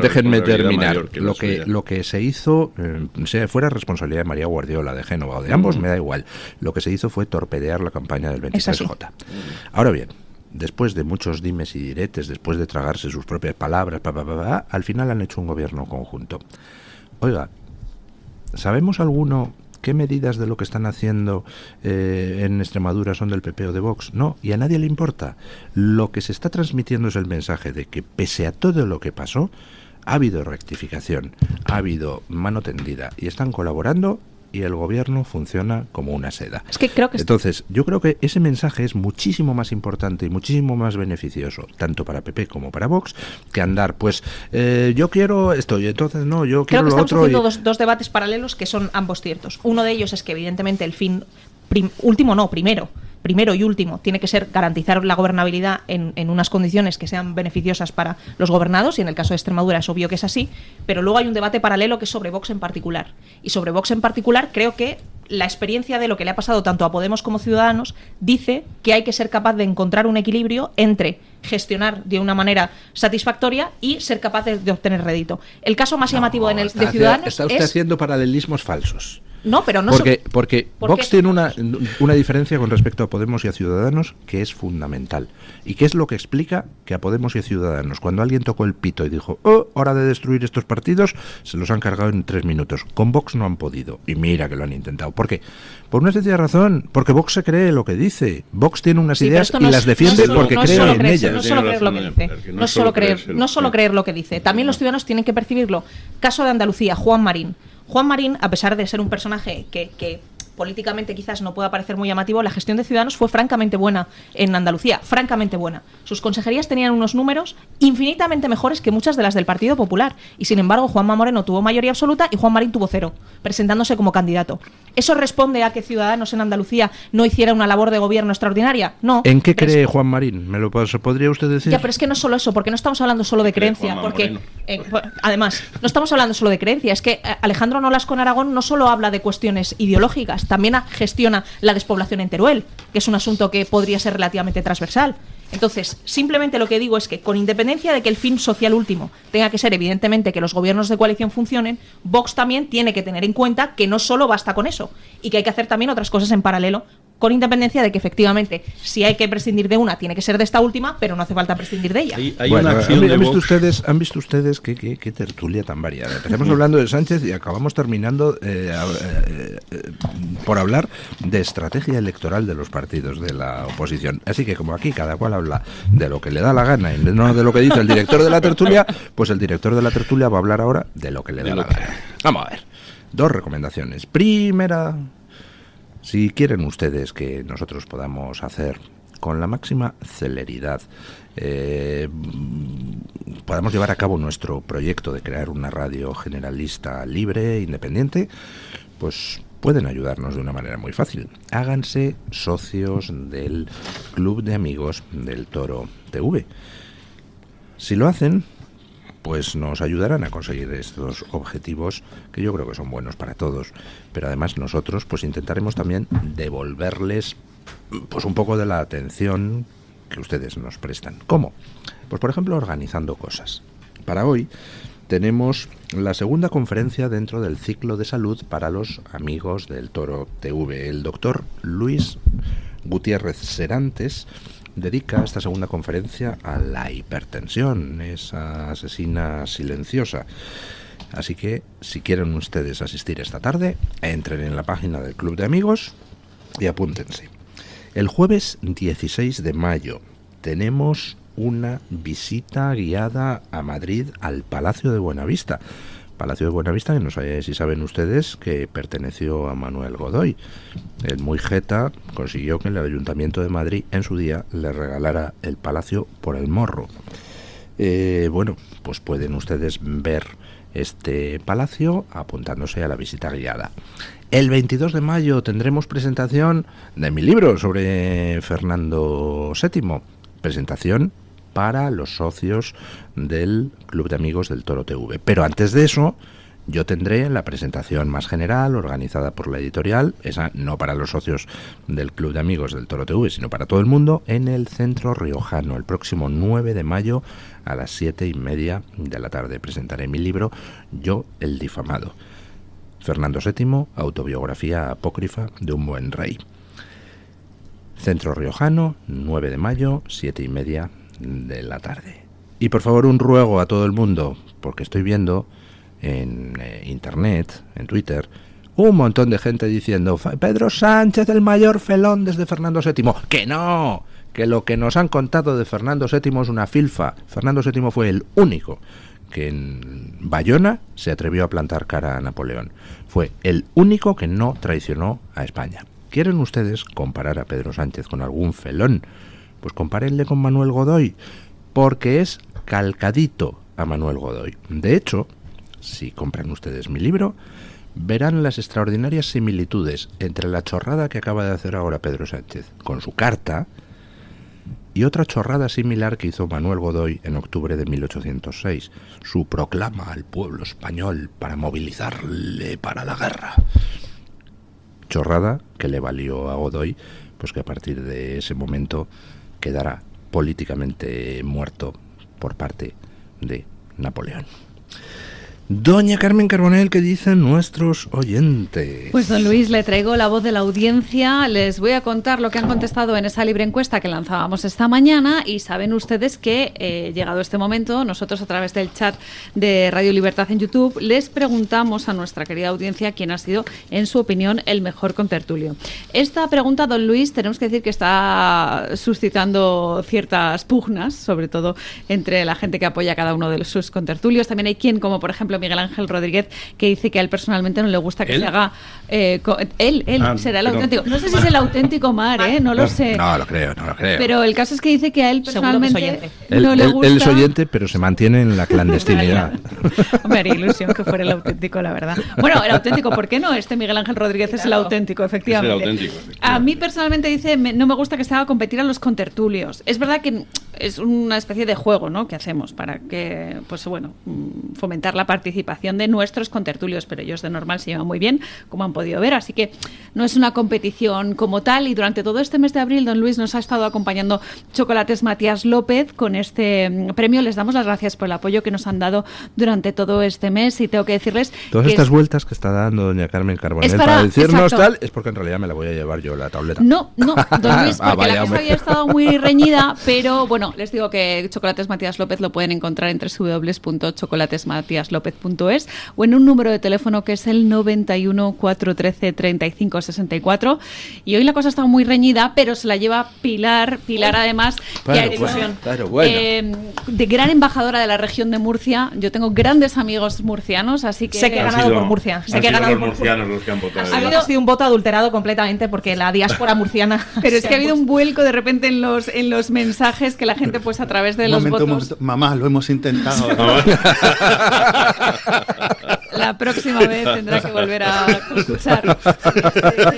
déjenme terminar. Lo que se hizo, sea fuera responsabilidad de María Guardiola, de Génova o de ambos, me da igual. Lo que se hizo fue torpedear la campaña del 23J. Ahora bien, después de muchos dimes y diretes, después de tragarse sus propias palabras, al final han hecho un gobierno conjunto. Oiga, ¿sabemos alguno qué medidas de lo que están haciendo en Extremadura son del PP o de Vox? No, y a nadie le importa. Lo que se está transmitiendo es el mensaje de que pese a todo lo que pasó, ha habido rectificación, ha habido mano tendida y están colaborando y el gobierno funciona como una seda. Es que creo que entonces, yo creo que ese mensaje es muchísimo más importante y muchísimo más beneficioso, tanto para PP como para Vox, que andar, pues, yo quiero esto y entonces no, yo quiero lo otro. Creo que estamos haciendo dos debates paralelos que son ambos ciertos. Uno de ellos es que evidentemente el fin primero y último, tiene que ser garantizar la gobernabilidad en unas condiciones que sean beneficiosas para los gobernados, y en el caso de Extremadura es obvio que es así, pero luego hay un debate paralelo que es sobre Vox en particular. Y sobre Vox en particular creo que la experiencia de lo que le ha pasado tanto a Podemos como a Ciudadanos dice que hay que ser capaz de encontrar un equilibrio entre gestionar de una manera satisfactoria y ser capaz de obtener rédito. El caso más llamativo de Ciudadanos está usted haciendo paralelismos falsos. No, pero no porque Vox tiene una diferencia con respecto a Podemos y a Ciudadanos que es fundamental. ¿Y qué es lo que explica que a Podemos y a Ciudadanos, cuando alguien tocó el pito y dijo, hora de destruir estos partidos, se los han cargado en 3 minutos? Con Vox no han podido. Y mira que lo han intentado. ¿Por qué? Por una sencilla razón. Porque Vox se cree lo que dice. Vox tiene unas ideas y las defiende porque cree en ellas. No solo creer lo que dice. No solo creer lo que dice. También los ciudadanos tienen que percibirlo. Caso de Andalucía, Juan Marín. Juan Marín, a pesar de ser un personaje que políticamente quizás no pueda parecer muy llamativo, la gestión de Ciudadanos fue francamente buena en Andalucía, francamente buena. Sus consejerías tenían unos números infinitamente mejores que muchas de las del Partido Popular, y sin embargo Juanma Moreno tuvo mayoría absoluta y Juan Marín tuvo 0, presentándose como candidato. ¿Eso responde a que Ciudadanos en Andalucía no hiciera una labor de gobierno extraordinaria? No. ¿En qué cree Juan Marín? ¿Me lo podría usted decir? Ya, pero es que no solo eso, porque no estamos hablando solo de creencia, porque además, no estamos hablando solo de creencia, es que Alejandro Nolasco en Aragón no solo habla de cuestiones ideológicas, también gestiona la despoblación en Teruel, que es un asunto que podría ser relativamente transversal. Entonces, simplemente lo que digo es que, con independencia de que el fin social último tenga que ser, evidentemente, que los gobiernos de coalición funcionen, Vox también tiene que tener en cuenta que no solo basta con eso y que hay que hacer también otras cosas en paralelo, con independencia de que, efectivamente, si hay que prescindir de una, tiene que ser de esta última, pero no hace falta prescindir de ella. Bueno, ¿han visto ustedes qué tertulia tan variada? Empezamos hablando de Sánchez y acabamos terminando por hablar de estrategia electoral de los partidos de la oposición. Así que, como aquí cada cual habla de lo que le da la gana y no de lo que dice el director de la tertulia, pues el director de la tertulia va a hablar ahora de lo que le da la gana. Vamos a ver. 2 recomendaciones. Primera: si quieren ustedes que nosotros podamos hacer con la máxima celeridad, podamos llevar a cabo nuestro proyecto de crear una radio generalista libre, independiente, pues pueden ayudarnos de una manera muy fácil. Háganse socios del Club de Amigos del Toro TV. Si lo hacen, pues nos ayudarán a conseguir estos objetivos que yo creo que son buenos para todos, pero además nosotros pues intentaremos también devolverles pues un poco de la atención que ustedes nos prestan. ¿Cómo? Pues por ejemplo organizando cosas. Para hoy tenemos la segunda conferencia dentro del ciclo de salud para los amigos del Toro TV. El doctor Luis Gutiérrez Serantes dedica esta segunda conferencia a la hipertensión, esa asesina silenciosa. Así que, si quieren ustedes asistir esta tarde, entren en la página del Club de Amigos y apúntense. El jueves 16 de mayo tenemos una visita guiada a Madrid al Palacio de Buenavista. Palacio de Buenavista, que no sé si saben ustedes que perteneció a Manuel Godoy. El muy jeta consiguió que el Ayuntamiento de Madrid en su día le regalara el palacio por el morro. Bueno, pues pueden ustedes ver este palacio apuntándose a la visita guiada. El 22 de mayo tendremos presentación de mi libro sobre Fernando VII. Presentación para los socios del Club de Amigos del Toro TV. Pero antes de eso, yo tendré la presentación más general, organizada por la editorial, esa no para los socios del Club de Amigos del Toro TV, sino para todo el mundo, en el Centro Riojano, el próximo 9 de mayo a las 7:30 de la tarde. Presentaré mi libro, Yo el difamado. Fernando VII, autobiografía apócrifa de un buen rey. Centro Riojano, 9 de mayo, 7:30 de la tarde. Y por favor, un ruego a todo el mundo, porque estoy viendo en internet, en Twitter, un montón de gente diciendo Pedro Sánchez el mayor felón desde Fernando VII. ¡Que no! Que lo que nos han contado de Fernando VII es una filfa. Fernando VII fue el único que en Bayona se atrevió a plantar cara a Napoleón. Fue el único que no traicionó a España. ¿Quieren ustedes comparar a Pedro Sánchez con algún felón? Pues compárenle con Manuel Godoy, porque es calcadito a Manuel Godoy. De hecho, si compran ustedes mi libro, verán las extraordinarias similitudes entre la chorrada que acaba de hacer ahora Pedro Sánchez con su carta y otra chorrada similar que hizo Manuel Godoy en octubre de 1806, su proclama al pueblo español para movilizarle para la guerra. Chorrada que le valió a Godoy pues que a partir de ese momento quedará políticamente muerto por parte de Napoleón. Doña Carmen Carbonell, ¿qué dicen nuestros oyentes? Pues don Luis, le traigo la voz de la audiencia. Les voy a contar lo que han contestado en esa libre encuesta que lanzábamos esta mañana, y saben ustedes que, llegado este momento, nosotros a través del chat de Radio Libertad en YouTube les preguntamos a nuestra querida audiencia quién ha sido, en su opinión, el mejor contertulio. Esta pregunta, don Luis, tenemos que decir que está suscitando ciertas pugnas, sobre todo entre la gente que apoya a cada uno de sus contertulios. También hay quien, como por ejemplo Miguel Ángel Rodríguez, que dice que a él personalmente no le gusta que se haga... él será el auténtico. No sé si es el auténtico Mar, no lo sé. No lo creo. Pero el caso es que dice que a él personalmente no le gusta... Él es oyente, pero se mantiene en la clandestinidad. Me haría ilusión que fuera el auténtico, la verdad. Bueno, el auténtico, ¿por qué no? Miguel Ángel Rodríguez es el auténtico, efectivamente. Es el auténtico, A mí personalmente dice, no me gusta que se haga competir a los contertulios. Es verdad que es una especie de juego, ¿no?, que hacemos para que, pues bueno, fomentar la participación participación de nuestros contertulios, pero ellos de normal se llevan muy bien, como han podido ver, así que no es una competición como tal, y durante todo este mes de abril, don Luis, nos ha estado acompañando Chocolates Matías López con este premio. Les damos las gracias por el apoyo que nos han dado durante todo este mes, y tengo que decirles todas que estas vueltas que está dando doña Carmen Carbonell para decirnos tal, es porque en realidad me la voy a llevar yo la tableta. No, don Luis, porque la cosa había estado muy reñida, pero bueno, les digo que Chocolates Matías López lo pueden encontrar en www.chocolatesmatiaslopez.es o en un número de teléfono que es el 91 413 35 64. Y hoy la cosa está muy reñida, pero se la lleva Pilar además, de gran embajadora de la región de Murcia. Yo tengo grandes amigos murcianos, así que sé que he ganado por Murcia. Sé que he ganado los murcianos los que han votado. Ha sido un voto adulterado completamente porque la diáspora murciana. Pero es que ha habido un vuelco de repente en los mensajes que la gente, pues a través de los votos. Mamá, lo hemos intentado. La próxima vez tendrá que volver a escuchar el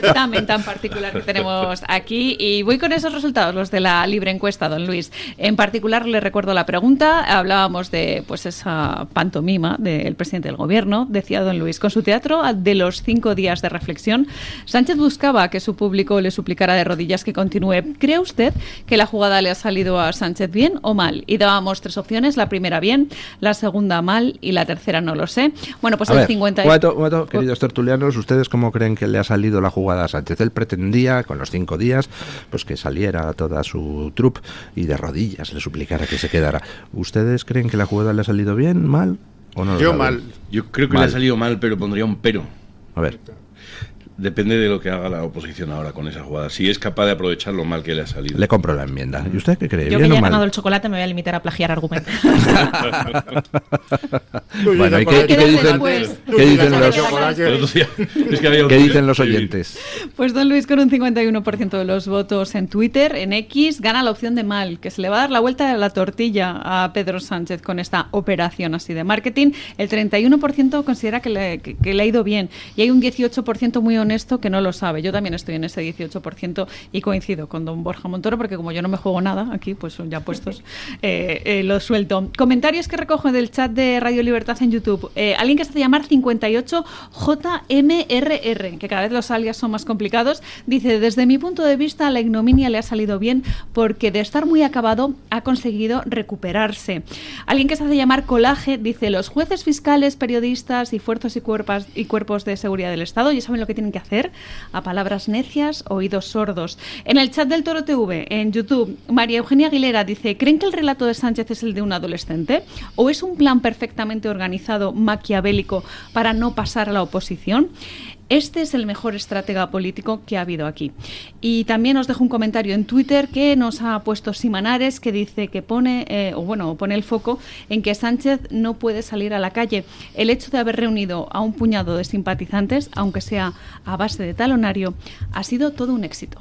certamen tan particular que tenemos aquí. Y voy con esos resultados, los de la libre encuesta, don Luis. En particular, le recuerdo la pregunta. Hablábamos de pues esa pantomima del presidente del gobierno. Decía don Luis, con su teatro de los 5 días de reflexión, Sánchez buscaba que su público le suplicara de rodillas que continúe. ¿Cree usted que la jugada le ha salido a Sánchez bien o mal? Y dábamos 3 opciones. La primera bien, la segunda mal y la tercera no lo sé. Bueno, pues el 50... Un momento, queridos tertulianos, ¿ustedes cómo creen que le ha salido la jugada a Sánchez? Él pretendía, con los 5 días, pues que saliera toda su troupe y de rodillas le suplicara que se quedara. ¿Ustedes creen que la jugada le ha salido bien, mal o no? Yo mal. Yo creo que le ha salido mal, pero pondría un pero. A ver. Depende de lo que haga la oposición ahora con esa jugada. Si es capaz de aprovechar lo mal que le ha salido. Le compro la enmienda. ¿Y usted qué cree? Yo que ya he ganado el chocolate me voy a limitar a plagiar argumentos. Bueno, ¿y qué dicen los oyentes? Pues don Luis, con un 51% de los votos en Twitter, en X, gana la opción de mal, que se le va a dar la vuelta de la tortilla a Pedro Sánchez con esta operación así de marketing. El 31% considera que le ha ido bien, y hay un 18% muy honesto que no lo sabe. Yo también estoy en ese 18% y coincido con don Borja Montoro, porque como yo no me juego nada aquí, pues ya puestos, lo suelto. Comentarios que recojo del chat de Radio Libertad en YouTube. Alguien que se hace llamar 58JMRR, que cada vez los alias son más complicados, dice: desde mi punto de vista la ignominia le ha salido bien porque de estar muy acabado ha conseguido recuperarse. Alguien que se hace llamar Colaje dice: los jueces, fiscales, periodistas y fuerzas y cuerpos de seguridad del Estado ya saben lo que tienen que hacer. A palabras necias, oídos sordos. En el chat del Toro TV, en YouTube, María Eugenia Aguilera dice: ¿creen que el relato de Sánchez es el de un adolescente? ¿O es un plan perfectamente organizado, maquiavélico, para no pasar a la oposición? Este es el mejor estratega político que ha habido aquí. Y también os dejo un comentario en Twitter que nos ha puesto Simanares, que dice que pone el foco en que Sánchez no puede salir a la calle. El hecho de haber reunido a un puñado de simpatizantes, aunque sea a base de talonario, ha sido todo un éxito.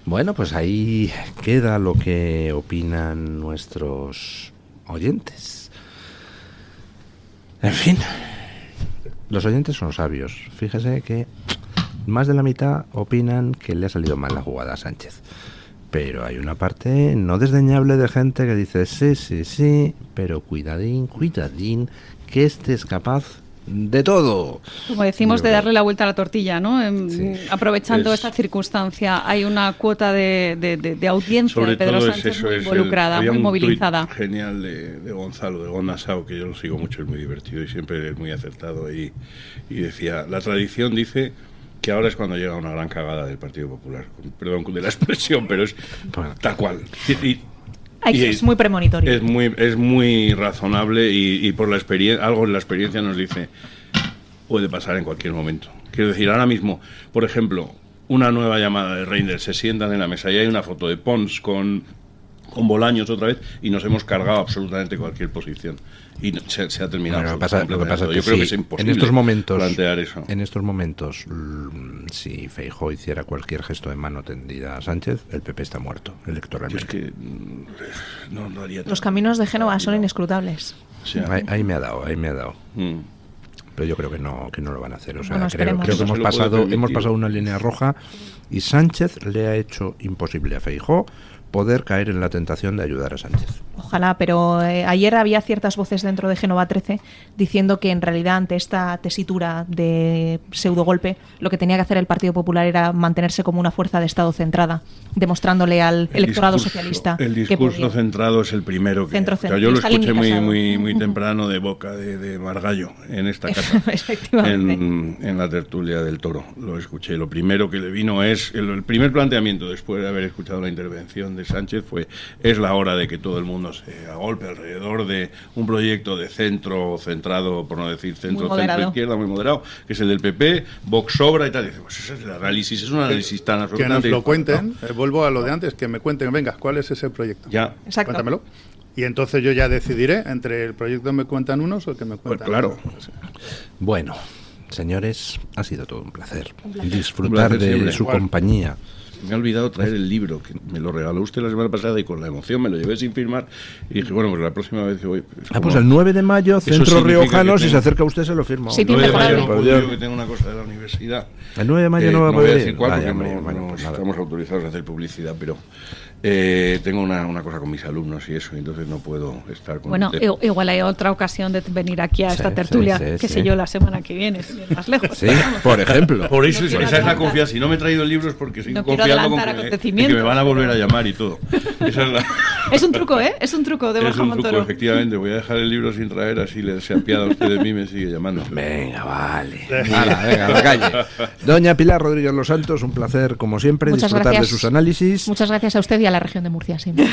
Bueno, pues ahí queda lo que opinan nuestros oyentes. En fin, los oyentes son sabios. Fíjese que más de la mitad opinan que le ha salido mal la jugada a Sánchez. Pero hay una parte no desdeñable de gente que dice sí, pero cuidadín, que este es capaz de todo. Como decimos, de darle la vuelta a la tortilla, ¿no? Sí. Aprovechando esta circunstancia, hay una cuota de audiencia sobre de Pedro todo Sánchez eso, muy involucrada, muy movilizada. Genial de Gonzalo, de Gonasao, que yo lo sigo mucho, es muy divertido y siempre es muy acertado. Y decía, la tradición dice que ahora es cuando llega una gran cagada del Partido Popular. Perdón de la expresión, pero es tal cual. Es muy premonitorio. Es muy razonable y por la experiencia, algo en la experiencia nos dice, puede pasar en cualquier momento. Quiero decir, ahora mismo, por ejemplo, una nueva llamada de Reinders, se sientan en la mesa y hay una foto de Pons con Bolaños otra vez y nos hemos cargado absolutamente cualquier posición. Y se ha terminado. Bueno, lo que pasa es que, creo que es imposible en estos momentos, plantear eso. En estos momentos, si Feijóo hiciera cualquier gesto de mano tendida a Sánchez, el PP está muerto electoralmente. Es que no haría Los caminos de Génova son inescrutables. O sea, ahí me ha dado. Pero yo creo que no lo van a hacer. O sea, bueno, creo que hemos pasado una línea roja y Sánchez le ha hecho imposible a Feijóo poder caer en la tentación de ayudar a Sánchez. Ojalá, pero ayer había ciertas voces dentro de Génova 13 diciendo que en realidad ante esta tesitura de pseudogolpe lo que tenía que hacer el Partido Popular era mantenerse como una fuerza de Estado centrada, demostrándole al electorado socialista. El discurso centrado es el primero que... yo lo escuché muy temprano de boca de Margallo en esta casa, en la tertulia del Toro. Lo escuché. Lo primero que le vino es... El primer planteamiento después de haber escuchado la intervención de Sánchez fue: es la hora de que todo el mundo se agolpe alrededor de un proyecto de centro centrado, por no decir centro-izquierda, muy moderado, que es el del PP, Vox sobra y tal. Y dice, pues ese es el análisis, es un análisis tan absolutamente... Que nos lo cuenten, vuelvo a lo de antes, que me cuenten, venga, ¿cuál es ese proyecto? Ya. Exacto. Cuéntamelo. Y entonces yo ya decidiré entre el proyecto me cuentan unos o el que me cuentan claro. otros. Bueno, señores, ha sido todo un placer disfrutar de su compañía. Me ha olvidado traer el libro, que me lo regaló usted la semana pasada y con la emoción me lo llevé sin firmar y dije, bueno, pues la próxima vez voy... pues el 9 de mayo, Centro Riojano, si se acerca usted se lo firmo. Sí, el 9 de mayo yo que tengo una cosa de la universidad. El 9 de mayo no va a poder. No voy a decir cuál, porque no estamos autorizados a hacer publicidad, pero tengo una cosa con mis alumnos y eso, y entonces no puedo estar con Bueno, usted. igual hay otra ocasión de venir aquí a esta tertulia, qué sé yo, la semana que viene, sin ir más lejos. Sí, por ejemplo. Por eso esa es la confianza. Si no me he traído el libro es porque sigo confiando que me van a volver a llamar y todo. Esa es la... Es un truco, ¿eh? Es un truco de Borja Montoro. Es un truco, efectivamente. Voy a dejar el libro sin traer, así se apiada usted de mí y me sigue llamando. Venga, vale. Venga, a la calle. Doña Pilar Rodríguez Los Santos, un placer, como siempre, disfrutar de sus análisis. Muchas gracias a usted y a la región de Murcia, siempre.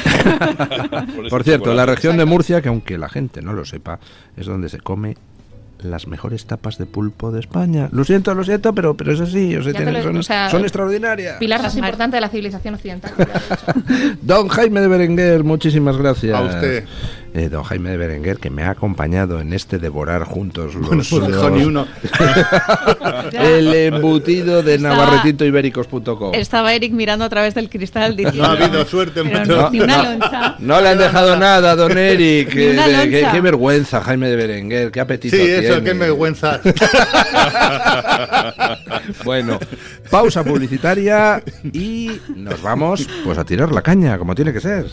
Por cierto, la región de Murcia, que aunque la gente no lo sepa, es donde se come las mejores tapas de pulpo de España. Lo siento, pero es así. Son extraordinarias. Pilar más importante de la civilización occidental. Don Jaime de Berenguer, muchísimas gracias. A usted. Don Jaime de Berenguer, que me ha acompañado en este devorar juntos el embutido de navarretitoibéricos.com. Estaba Eric mirando a través del cristal diciendo... No ha habido suerte. Ni una loncha. No le han dejado nada, don Eric. Qué vergüenza, Jaime de Berenguer. Qué apetito tiene. Sí, eso, qué vergüenza. Bueno, pausa publicitaria y nos vamos pues a tirar la caña, como tiene que ser.